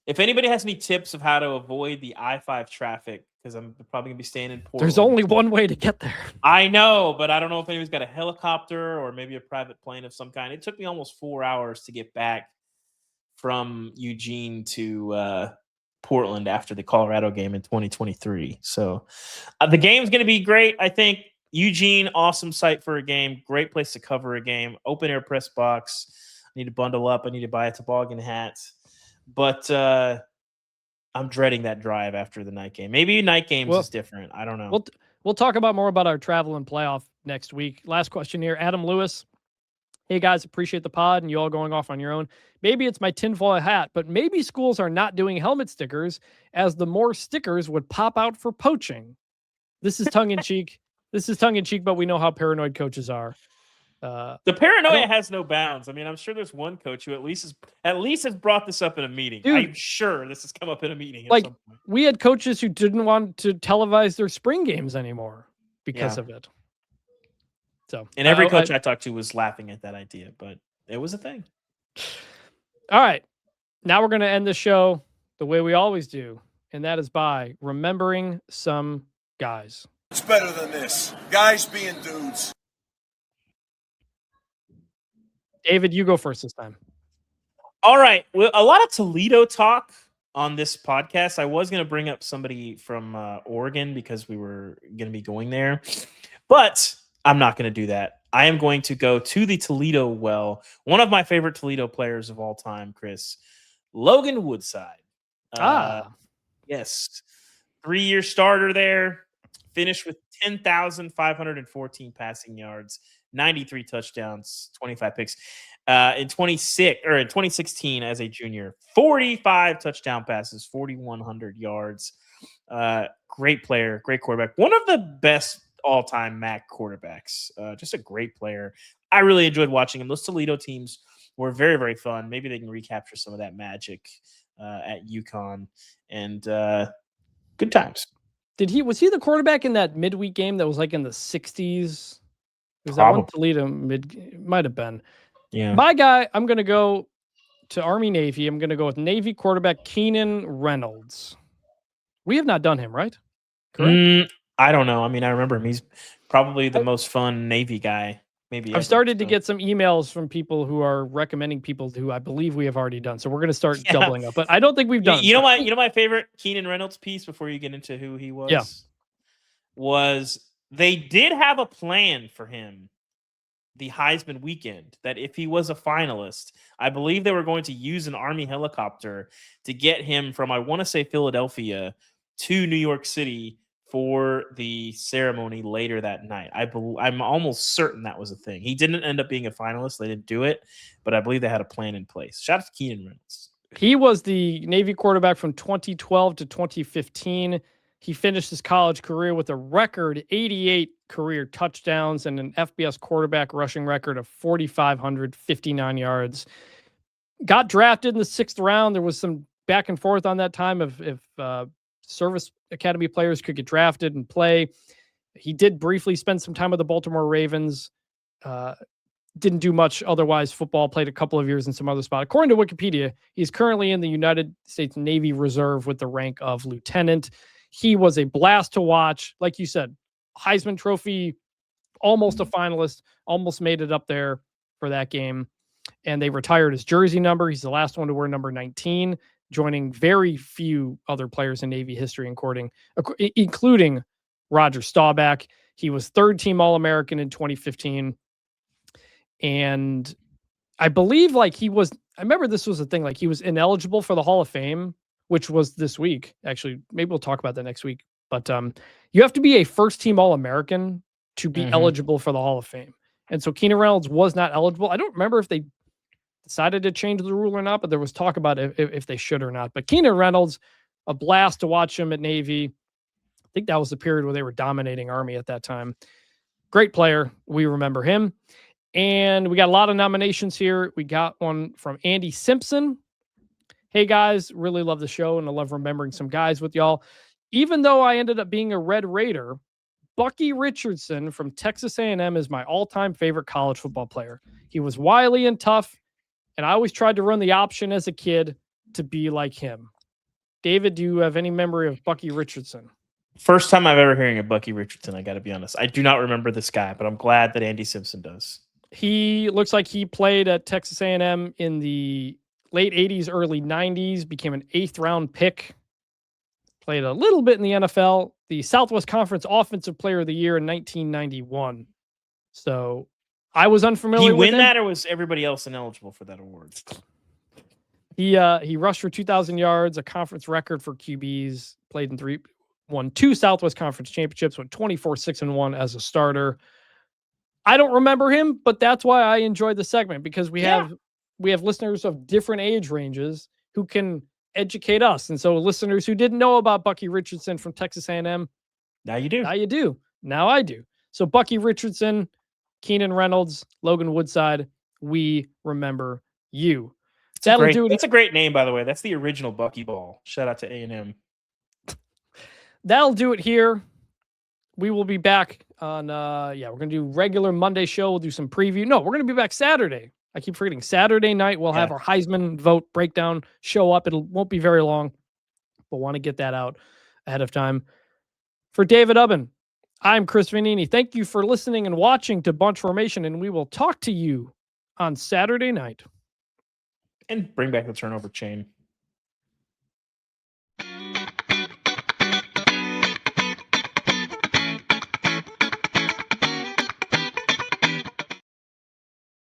If anybody has any tips of how to avoid the I-5 traffic, because I'm probably going to be staying in Portland.
There's only one way to get there.
I know, but I don't know if anybody's got a helicopter or maybe a private plane of some kind. It took me almost 4 hours to get back from Eugene to Portland after the Colorado game in 2023. So the game's going to be great. I think Eugene, awesome site for a game. Great place to cover a game. Open air press box. I need to bundle up. I need to buy a toboggan hat. But I'm dreading that drive after the night game. Maybe night games is different. I don't know.
We'll talk more about our travel and playoff next week. Last question here. Adam Lewis. Hey, guys, appreciate the pod and you all going off on your own. Maybe it's my tinfoil hat, but maybe schools are not doing helmet stickers as the more stickers would pop out for poaching. This is tongue-in-cheek. But we know how paranoid coaches are.
The paranoia has no bounds. I mean, I'm sure there's one coach who at least has brought this up in a meeting. Dude, I'm sure this has come up in a meeting.
Like, we had coaches who didn't want to televise their spring games anymore because of it. So,
and every coach I talked to was laughing at that idea, but it was a thing.
All right. Now we're going to end the show the way we always do, and that is by remembering some guys.
It's better than this. Guys being dudes.
David, you go first this time.
All right. Well, a lot of Toledo talk on this podcast. I was going to bring up somebody from Oregon because we were going to be going there, but I'm not going to do that. I am going to go to the Toledo well. One of my favorite Toledo players of all time, Chris, Logan Woodside. Yes. 3-year starter there. Finished with 10,514 passing yards, 93 touchdowns, 25 picks. In 2016 as a junior, 45 touchdown passes, 4,100 yards. Great player, great quarterback. One of the best all-time MAC quarterbacks. Just a great player. I really enjoyed watching him. Those Toledo teams were very, very fun. Maybe they can recapture some of that magic at UConn. And good times.
Was he the quarterback in that midweek game that was like in the 60s? Was that one Toledo might have been.
Yeah.
My guy, I'm going to go to Army Navy. I'm going to go with Navy quarterback Keenan Reynolds. We have not done him, right?
Correct? I don't know. I mean, I remember him. He's probably the most fun Navy guy. Maybe
I've started to get some emails from people who are recommending people who I believe we have already done. So we're going to start doubling up, but I don't think we've done.
You know my favorite Keenan Reynolds piece before you get into who he was?
Yeah.
Was they did have a plan for him the Heisman weekend that if he was a finalist, I believe they were going to use an Army helicopter to get him from, I want to say, Philadelphia to New York City for the ceremony later that night. I'm almost certain that was a thing. He didn't end up being a finalist. They didn't do it, but I believe they had a plan in place. Shout out to Keenan Reynolds.
He was the Navy quarterback from 2012 to 2015. He finished his college career with a record 88 career touchdowns and an FBS quarterback rushing record of 4,559 yards. Got drafted in the 6th round. There was some back and forth on that time if service academy players could get drafted and play. He did briefly spend some time with the Baltimore Ravens. Didn't do much otherwise. Football, played a couple of years in some other spot. According to Wikipedia, he's currently in the United States Navy Reserve with the rank of lieutenant. He was a blast to watch. Like you said, Heisman Trophy, almost a finalist, almost made it up there for that game. And they retired his jersey number. He's the last one to wear number 19, joining very few other players in Navy history, including Roger Staubach. He was 3rd-team All-American in 2015. And I believe I remember this was a thing, he was ineligible for the Hall of Fame, which was this week. Actually, maybe we'll talk about that next week. But you have to be a 1st-team All-American to be eligible for the Hall of Fame. And so Keenan Reynolds was not eligible. I don't remember if they decided to change the rule or not, but there was talk about if they should or not. But Keenan Reynolds, a blast to watch him at Navy. I think that was the period where they were dominating Army at that time. Great player. We remember him. And we got a lot of nominations here. We got one from Andy Simpson. Hey, guys, really love the show, and I love remembering some guys with y'all. Even though I ended up being a Red Raider, Bucky Richardson from Texas A&M is my all-time favorite college football player. He was wily and tough, and I always tried to run the option as a kid to be like him. David, do you have any memory of Bucky Richardson?
First time I've ever hearing of Bucky Richardson, I got to be honest. I do not remember this guy, but I'm glad that Andy Simpson does.
He looks like he played at Texas A&M in the late 80s, early 90s, became an 8th-round pick, played a little bit in the NFL, the Southwest Conference Offensive Player of the Year in 1991. So I was unfamiliar with him.
Did he win that, or was everybody else ineligible for that award?
He rushed for 2,000 yards, a conference record for QBs, won 2 Southwest Conference championships, went 24-6-1 as a starter. I don't remember him, but that's why I enjoyed the segment, because we have listeners of different age ranges who can educate us. And so listeners who didn't know about Bucky Richardson from Texas A&M,
now you do.
Now you do. Now I do. So Bucky Richardson, Keenan Reynolds, Logan Woodside, we remember you.
That's a great name, by the way. That's the original Bucky Ball. Shout out to A&M.
That'll do it here. We will be back on, we're going to do regular Monday show. We'll do some preview. No, we're going to be back Saturday. I keep forgetting. Saturday night, we'll have our Heisman vote breakdown show up. It won't be very long. We'll want to get that out ahead of time. For David Ubben, I'm Chris Vannini. Thank you for listening and watching to Bunch Formation, and we will talk to you on Saturday night.
And bring back the turnover chain.